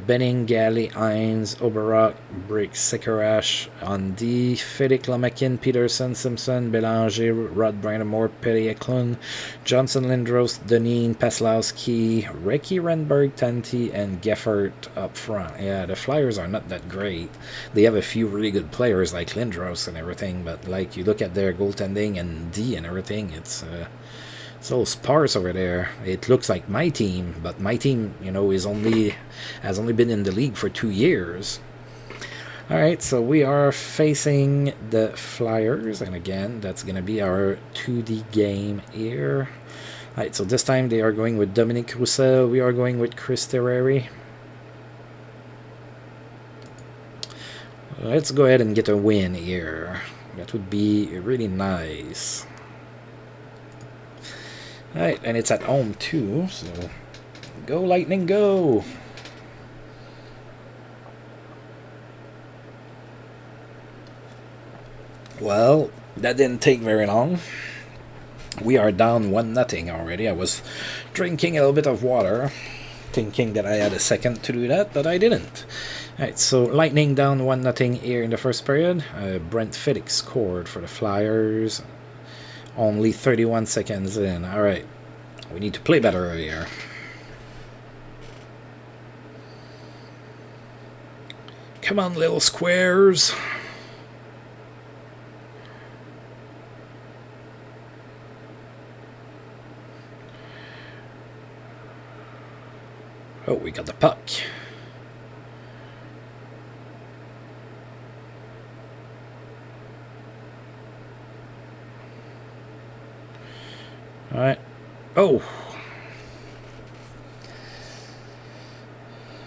Benning, Galley, Hines, Oberrock, Brick, Sikarash on D, Félix Lomakin, Peterson, Simpson, Bélanger, Rod Brandamore, Pellier-Clun, Johnson, Lindros, Deneen, Paslowski, Recchi, Renberg, Tanti, and Geffert up front. Yeah, the Flyers are not that great. They have a few really good players like Lindros and everything, but like you look at their goaltending and D and everything, it's a little sparse over there. It looks like my team, but my team, has only been in the league for 2 years. Alright, so we are facing the Flyers, and again, that's going to be our 2D game here. Alright, so this time they are going with Dominique Roussel, we are going with Chris Terreri. Let's go ahead and get a win here. That would be really nice. Alright, and it's at home too, so go Lightning, go! Well, that didn't take very long. We are down 1-0 already. I was drinking a little bit of water, thinking that I had a second to do that, but I didn't. Alright, so Lightning down 1-0 here in the first period. Brent Fiddick scored for the Flyers. Only 31 seconds in. Alright, we need to play better here. Come on, little squares. Oh, we got the puck. Alright. Oh!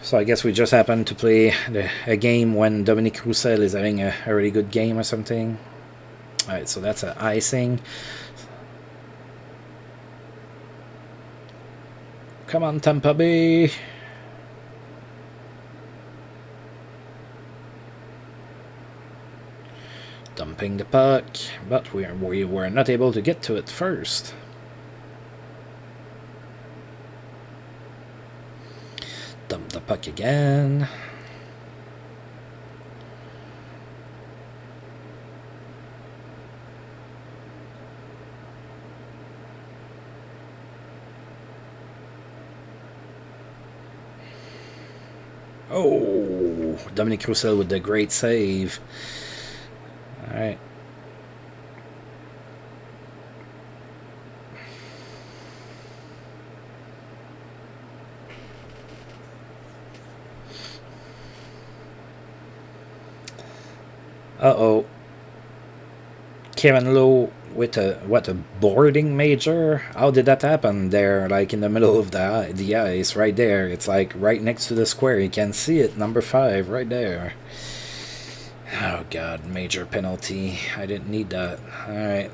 So I guess we just happened to play a game when Dominique Roussel is having a really good game or something. Alright, so that's an icing. Come on, Tampa Bay! Dumping the puck, but we were not able to get to it first. Dump the puck again. Oh, Dominique Roussel with the great save. Alright. Uh-oh. Kevin Lowe with a boarding major? How did that happen there, like in the middle of the ice, right there? It's like right next to the square. You can see it, number 5, right there. Oh god, major penalty. I didn't need that. Alright.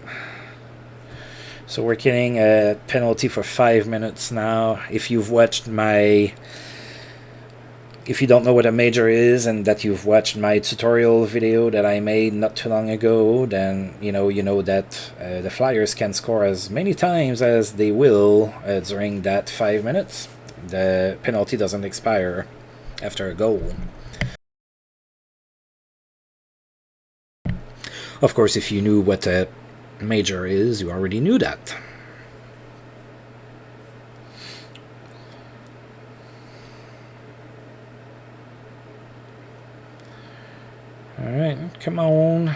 So we're getting a penalty for 5 minutes now. If you've watched my... If you don't know what a major is and that you've watched my tutorial video that I made not too long ago, then you know that the Flyers can score as many times as they will during that 5 minutes. The penalty doesn't expire after a goal. Of course, if you knew what a major is, you already knew that. Alright, come on.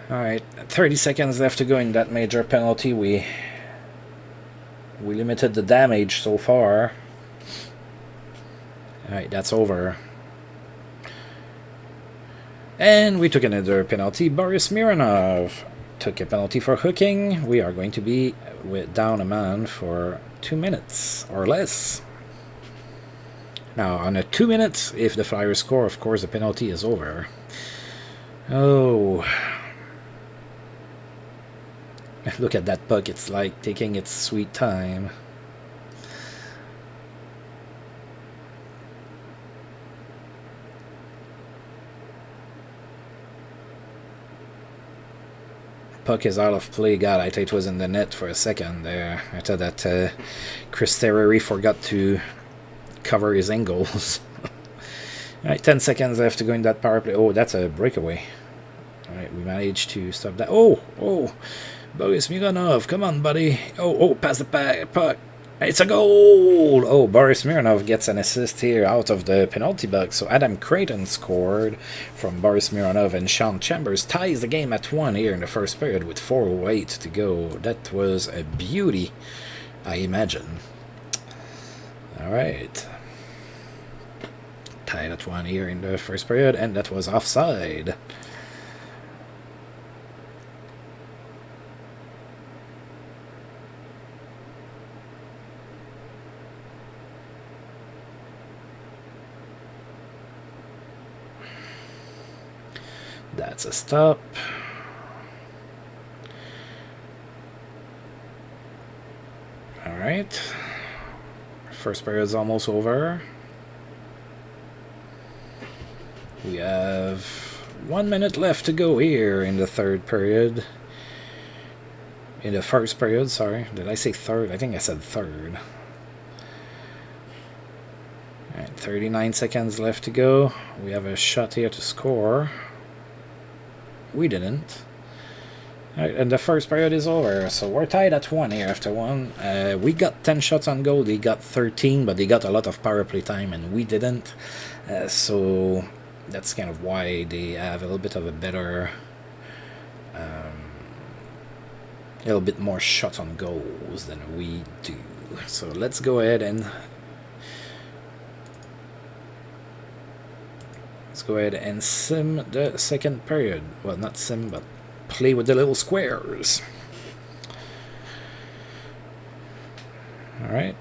Alright, 30 seconds left to go in that major penalty. We limited the damage so far. Alright, that's over. And we took another penalty. Boris Mironov took a penalty for hooking. We are going to be down a man for 2 minutes or less. Now, on a 2 minutes, if the Flyers score, of course, the penalty is over. Oh. Look at that puck. It's like taking its sweet time. Puck is out of play. God, I thought it was in the net for a second there. I thought that Chris Terry forgot to cover his angles. Alright, 10 seconds left to go in that power play. Oh, that's a breakaway. Alright, we managed to stop that. Oh! Boris Mironov, come on, buddy. Oh, pass the puck. It's a goal! Oh, Boris Mironov gets an assist here out of the penalty box. So Adam Creighton scored from Boris Mironov, and Sean Chambers ties the game at 1 here in the first period with 4:08 to go. That was a beauty, I imagine. Alright. Tied at 1 here in the first period, and that was offside. That's a stop. Alright. First period's almost over. We have 1 minute left to go here in the third period. In the first period, sorry. Did I say third? I think I said third. Alright, 39 seconds left to go. We have a shot here to score. We didn't. Alright, and the first period is over, so we're tied at 1 here after 1. We got 10 shots on goal, they got 13, but they got a lot of power play time, and we didn't. So that's kind of why they have a little bit of a better... a little bit more shots on goals than we do. So let's go ahead and... sim the second period. Well, not sim, but play with the little squares. Alright.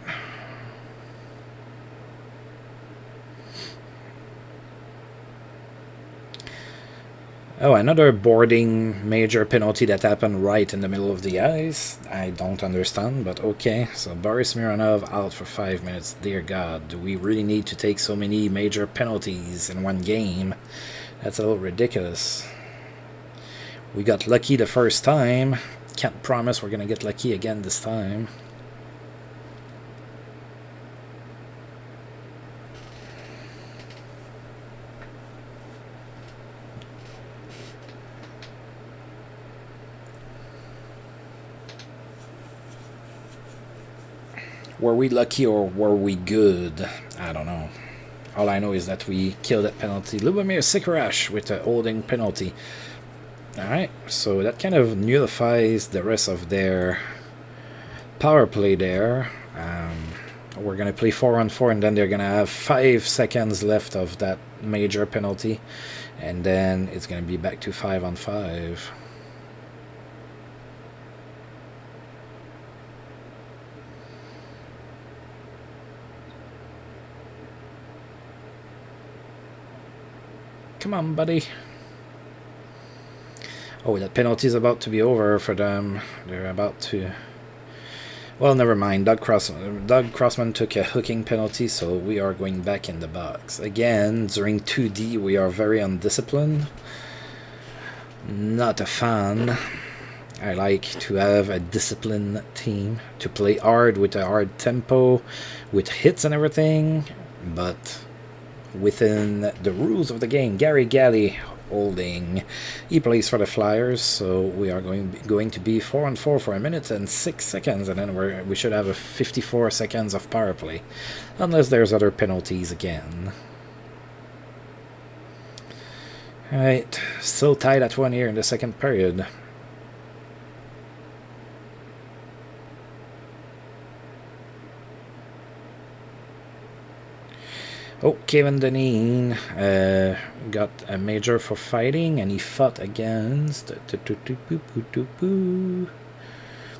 Oh, another boarding major penalty that happened right in the middle of the ice. I don't understand, but okay. So Boris Mironov out for 5 minutes. Dear God, do we really need to take so many major penalties in one game? That's a little ridiculous. We got lucky the first time. Can't promise we're going to get lucky again this time. Were we lucky or were we good? I don't know. All I know is that we killed that penalty. Lubomir Sikarash with a holding penalty. Alright, so that kind of nullifies the rest of their power play there. We're going to play 4-on-4, and then they're going to have 5 seconds left of that major penalty. And then it's going to be back to 5-on-5. Come on, buddy. Oh, that penalty is about to be over for them. They're about to... Well, never mind. Doug Crossman took a hooking penalty, so we are going back in the box. Again, during 2D, we are very undisciplined. Not a fan. I like to have a disciplined team, to play hard with a hard tempo, with hits and everything, but... within the rules of the game. Gary Galley holding. He plays for the Flyers, so we are going to be 4-on-4 for 1 minute and 6 seconds, and then we should have a 54 seconds of power play, unless there's other penalties again. Alright, still tied at 1 here in the second period. Oh, Kevin Deneen got a major for fighting, and he fought against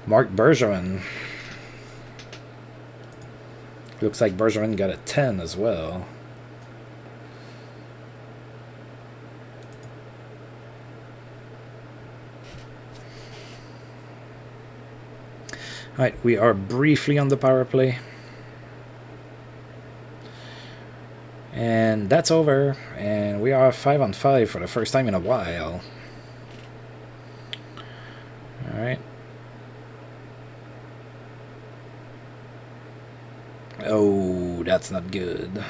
Mark Bergeron. Looks like Bergeron got a 10 as well. Alright, we are briefly on the power play. And that's over, and we are 5-on-5 for the first time in a while. Alright. Oh, that's not good.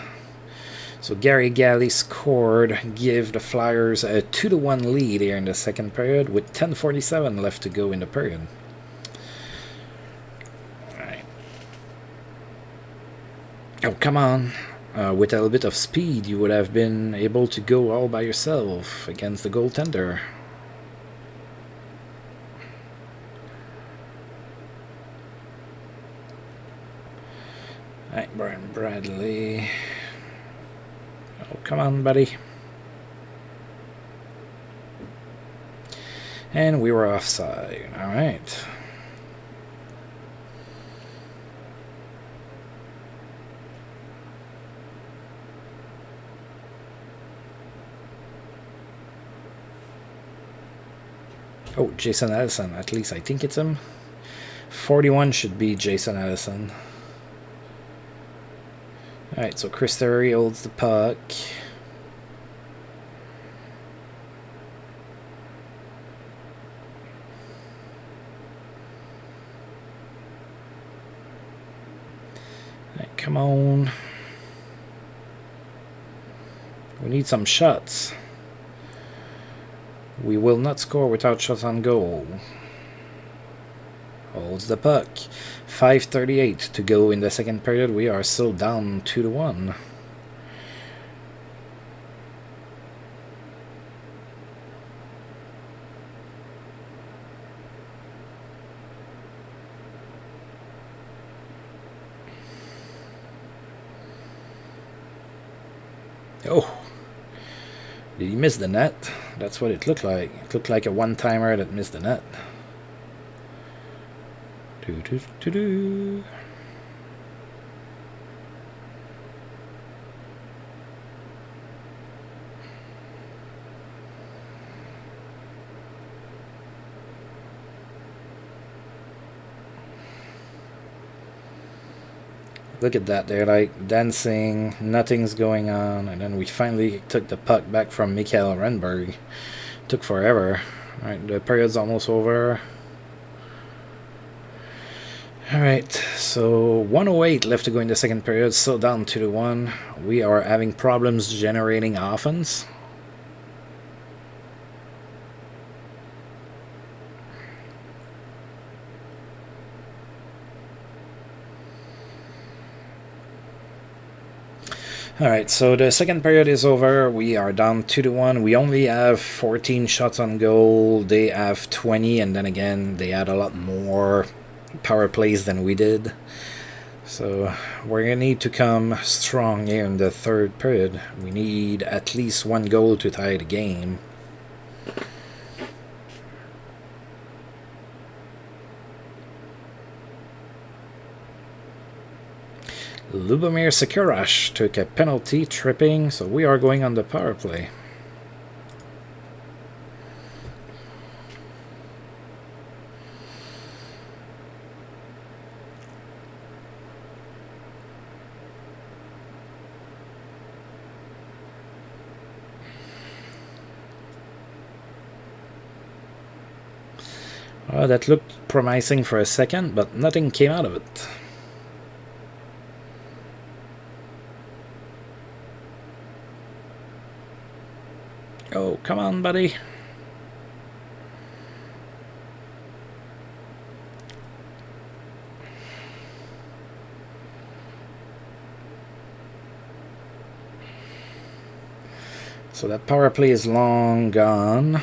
So Gary Galley scored, give the Flyers a 2-1 lead here in the second period with 10:47 left to go in the period. Alright. Oh, come on. With a little bit of speed, you would have been able to go all by yourself against the goaltender. Alright, Brian Bradley. Oh, come on, buddy. And we were offside. Alright. Oh, Jason Allison. At least I think it's him. 41 should be Jason Allison. Alright, so Chris Terry holds the puck. Alright, come on. We need some shots. We will not score without shots on goal. Holds the puck. 5:38 to go in the second period. We are still down 2-1. Oh, did he miss the net? That's what it looked like. It looked like a one-timer that missed the net. Do-do-do-do. Look at that, they're like dancing, nothing's going on, and then we finally took the puck back from Mikael Renberg. Took forever. Alright, the period's almost over. Alright, so 1:08 left to go in the second period, still down 2-1. We are having problems generating offense. Alright, so the second period is over. We are down 2-1. We only have 14 shots on goal. They have 20, and then again, they had a lot more power plays than we did. So we're going to need to come strong here in the third period. We need at least one goal to tie the game. Lubomir Sekurash took a penalty, tripping, so we are going on the power play. That looked promising for a second, but nothing came out of it. Oh, come on, buddy. So that power play is long gone.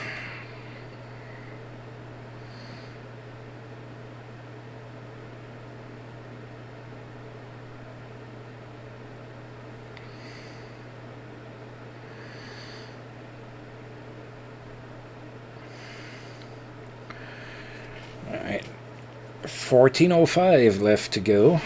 Alright, 14:05 left to go.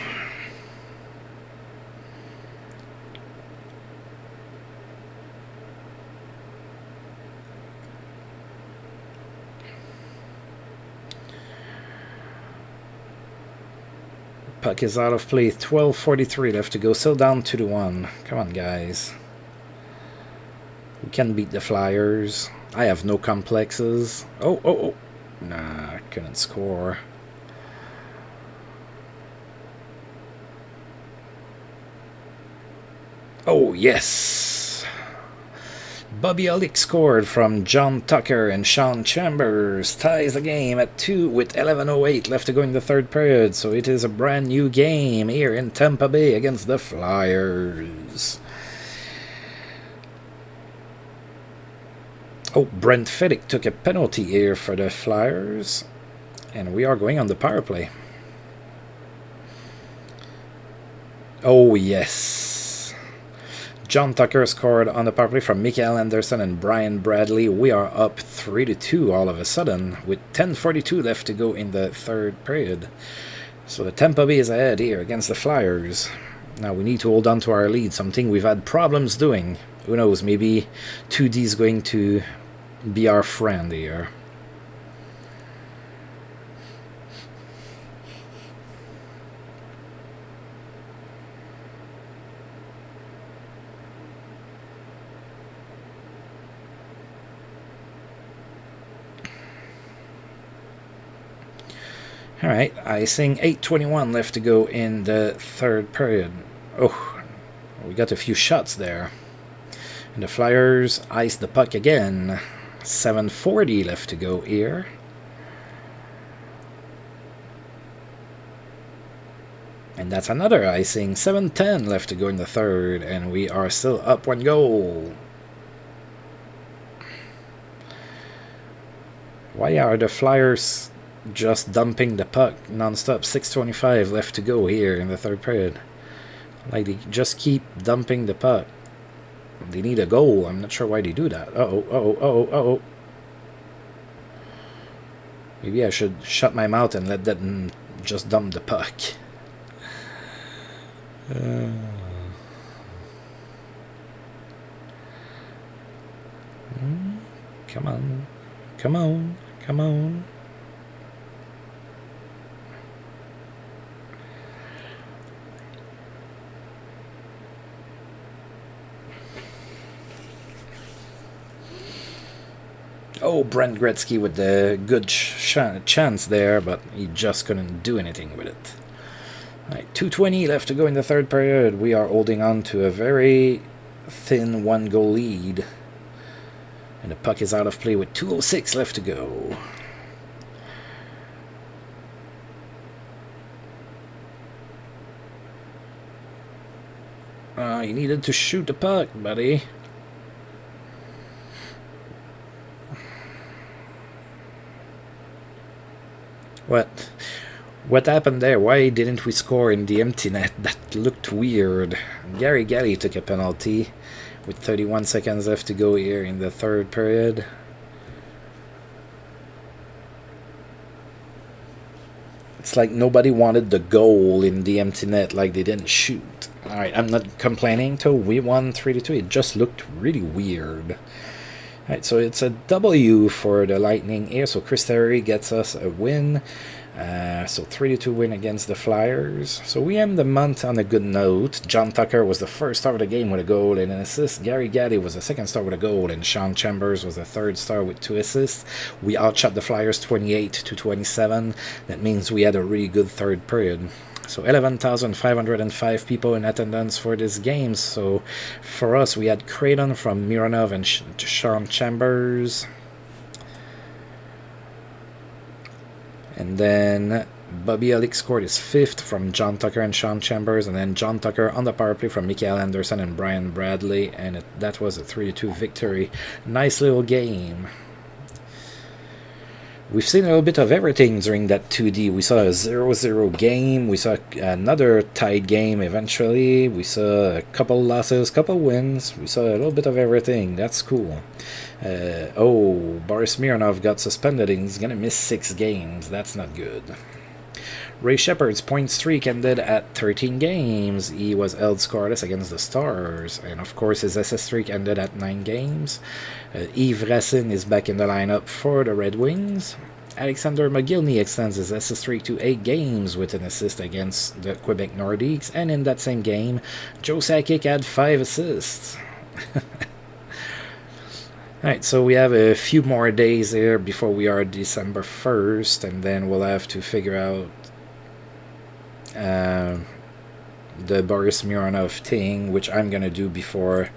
Puck is out of play. 12:43 left to go. Still down 2-1. Come on, guys. We can beat the Flyers. I have no complexes. Oh. Nah, I couldn't score. Oh, yes. Bobby Olick scored from John Tucker, and Sean Chambers ties the game at 2 with 11:08 left to go in the third period. So it is a brand new game here in Tampa Bay against the Flyers. Oh, Brent Feddick took a penalty here for the Flyers. And we are going on the power play. Oh, yes. John Tucker scored on the power play from Mikael Anderson and Brian Bradley. We are up 3-2 all of a sudden with 10:42 left to go in the third period. So the Tampa Bay is ahead here against the Flyers. Now we need to hold on to our lead, something we've had problems doing. Who knows, maybe 2D is going to be our friend here. Alright, icing 8:21 left to go in the third period. Oh, we got a few shots there. And the Flyers ice the puck again. 7:40 left to go here. And that's another icing. 7:10 left to go in the third, and we are still up 1 goal. Why are the Flyers just dumping the puck non-stop? 6:25 left to go here in the third period. Like, they just keep dumping the puck. They need a goal. I'm not sure why they do that. Uh-oh. Maybe I should shut my mouth and let them just dump the puck. Come on. Come on. Come on. Oh, Brent Gretzky with the good chance there, but he just couldn't do anything with it. Right, 2:20 left to go in the third period. We are holding on to a very thin 1-goal lead. And the puck is out of play with 2:06 left to go. You needed to shoot the puck, buddy. What happened there? Why didn't we score in the empty net? That looked weird. Gary Galley took a penalty with 31 seconds left to go here in the third period. It's like nobody wanted the goal in the empty net, like they didn't shoot. Alright, I'm not complaining till we won 3-2. It just looked really weird. Alright, so it's a W for the Lightning here. So Chris Terry gets us a win. So 3-2 win against the Flyers. So we end the month on a good note. John Tucker was the first star of the game with a goal and an assist. Gary Gaddy was the second star with a goal, and Sean Chambers was the third star with 2 assists. We outshot the Flyers 28-27. That means we had a really good third period. So 11,505 people in attendance for this game. So for us, we had Creighton from Mironov and Sean Chambers. And then Bobby Alex scored his 5th from John Tucker and Sean Chambers. And then John Tucker on the power play from Mikael Anderson and Brian Bradley. And that was a 3-2 victory. Nice little game. We've seen a little bit of everything during that 2D. We saw a 0-0 game. We saw another tied game eventually. We saw a couple losses, couple wins. We saw a little bit of everything. That's cool. Boris Mironov got suspended and he's going to miss 6 games. That's not good. Ray Shepard's point streak ended at 13 games. He was held scoreless against the Stars. And of course his SS streak ended at 9 games. Yves Racine is back in the lineup for the Red Wings. Alexander McGillney extends his SS streak to 8 games with an assist against the Quebec Nordiques. And in that same game, Joe Sakic had 5 assists. Alright, so we have a few more days here before we are December 1st. And then we'll have to figure out the Boris Mironov thing, which I'm gonna do before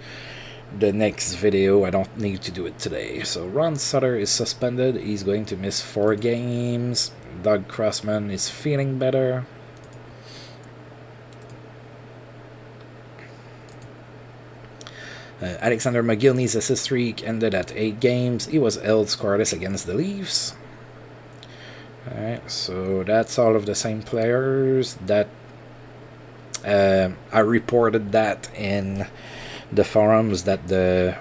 the next video. I don't need to do it today. So Ron Sutter is suspended. He's going to miss 4 games. Doug Crossman is feeling better. Alexander McGillney's assist streak ended at 8 games. He was held scoreless against the Leafs. Alright, so that's all of the same players that I reported that in the forums that the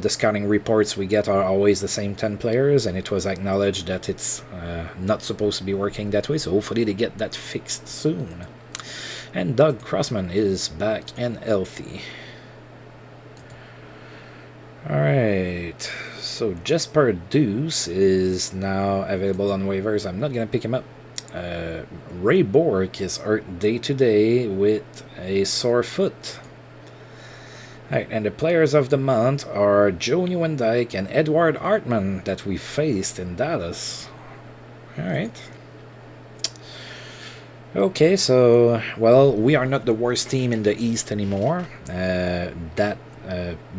scouting reports we get are always the same 10 players, and it was acknowledged that it's not supposed to be working that way, so hopefully they get that fixed soon. And Doug Crossman is back and healthy. Alright, so Jesper Deuce is now available on waivers. I'm not going to pick him up. Ray Bork is hurt day-to-day with a sore foot. Alright, and the players of the month are Joe Nieuwendyk and Edward Hartman that we faced in Dallas. Alright. Okay, so, well, we are not the worst team in the East anymore. That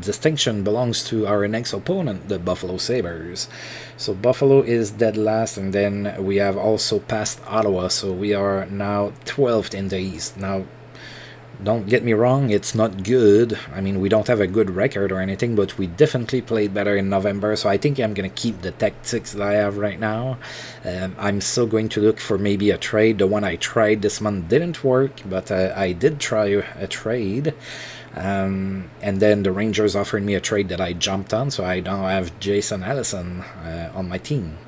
distinction belongs to our next opponent, the Buffalo Sabres. So Buffalo is dead last, and then we have also passed Ottawa, so we are now 12th in the East. Now, don't get me wrong, it's not good. I mean, we don't have a good record or anything, but we definitely played better in November, so I think I'm going to keep the tactics that I have right now. I'm still going to look for maybe a trade. The one I tried this month didn't work, but I did try a trade. And then the Rangers offered me a trade that I jumped on, so I now have Jason Allison on my team.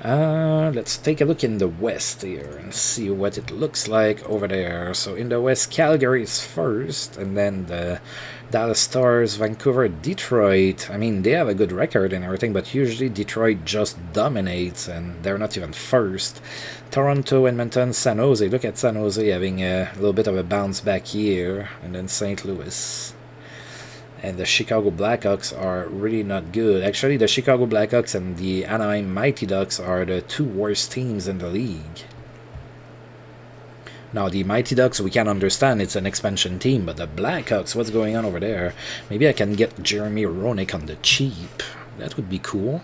Let's take a look in the West here and see what it looks like over there. So in the West, Calgary is first, and then the Dallas Stars, Vancouver, Detroit. I mean, they have a good record and everything, but usually Detroit just dominates, and they're not even first. Toronto, Edmonton, San Jose. Look at San Jose having a little bit of a bounce back year, and then St. Louis. And the Chicago Blackhawks are really not good. Actually, the Chicago Blackhawks and the Anaheim Mighty Ducks are the two worst teams in the league. Now, the Mighty Ducks, we can understand it's an expansion team, but the Blackhawks, what's going on over there? Maybe I can get Jeremy Roenick on the cheap. That would be cool.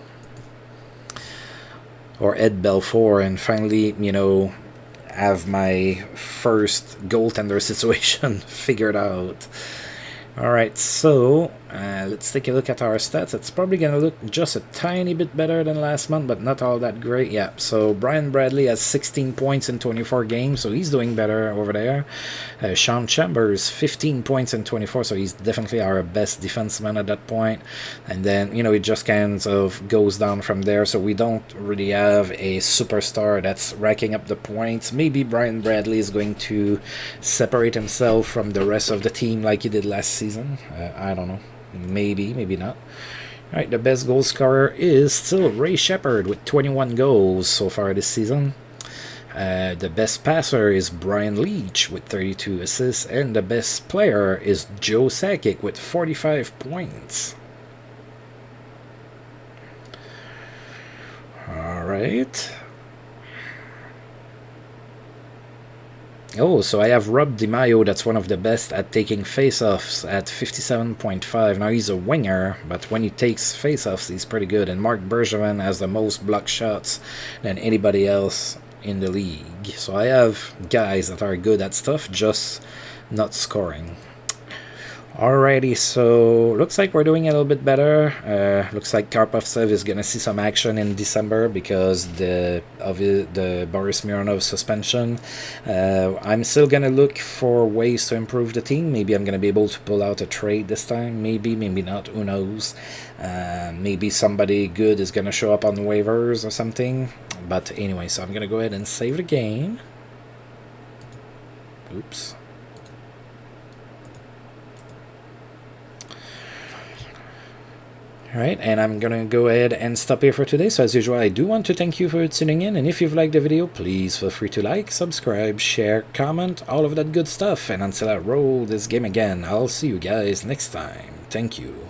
Or Ed Belfour, and finally, you know, have my first goaltender situation figured out. Alright, so let's take a look at our stats. It's probably going to look just a tiny bit better than last month, but not all that great. Yeah, so Brian Bradley has 16 points in 24 games, so he's doing better over there. Sean Chambers, 15 points in 24, so he's definitely our best defenseman at that point. And then, you know, it just kind of goes down from there, so we don't really have a superstar that's racking up the points. Maybe Brian Bradley is going to separate himself from the rest of the team like he did last season. I don't know. Maybe, maybe not. Alright, the best goal scorer is still Ray Shepherd with 21 goals so far this season. The best passer is Brian Leach with 32 assists, and the best player is Joe Sakic with 45 points. Alright. Oh, so I have Rob DiMaio, that's one of the best at taking face-offs at 57.5. Now he's a winger, but when he takes face-offs, he's pretty good. And Mark Bergevin has the most blocked shots than anybody else in the league. So I have guys that are good at stuff, just not scoring. Alrighty, so looks like we're doing a little bit better. Looks like Karpovtsev is going to see some action in December because of the Boris Mironov suspension. I'm still going to look for ways to improve the team. Maybe I'm going to be able to pull out a trade this time. Maybe, maybe not. Who knows? Maybe somebody good is going to show up on waivers or something. But anyway, so I'm going to go ahead and save the game. Oops. Alright, and I'm gonna go ahead and stop here for today. So as usual, I do want to thank you for tuning in, and if you've liked the video, please feel free to like, subscribe, share, comment, all of that good stuff. And until I roll this game again, I'll see you guys next time. Thank you.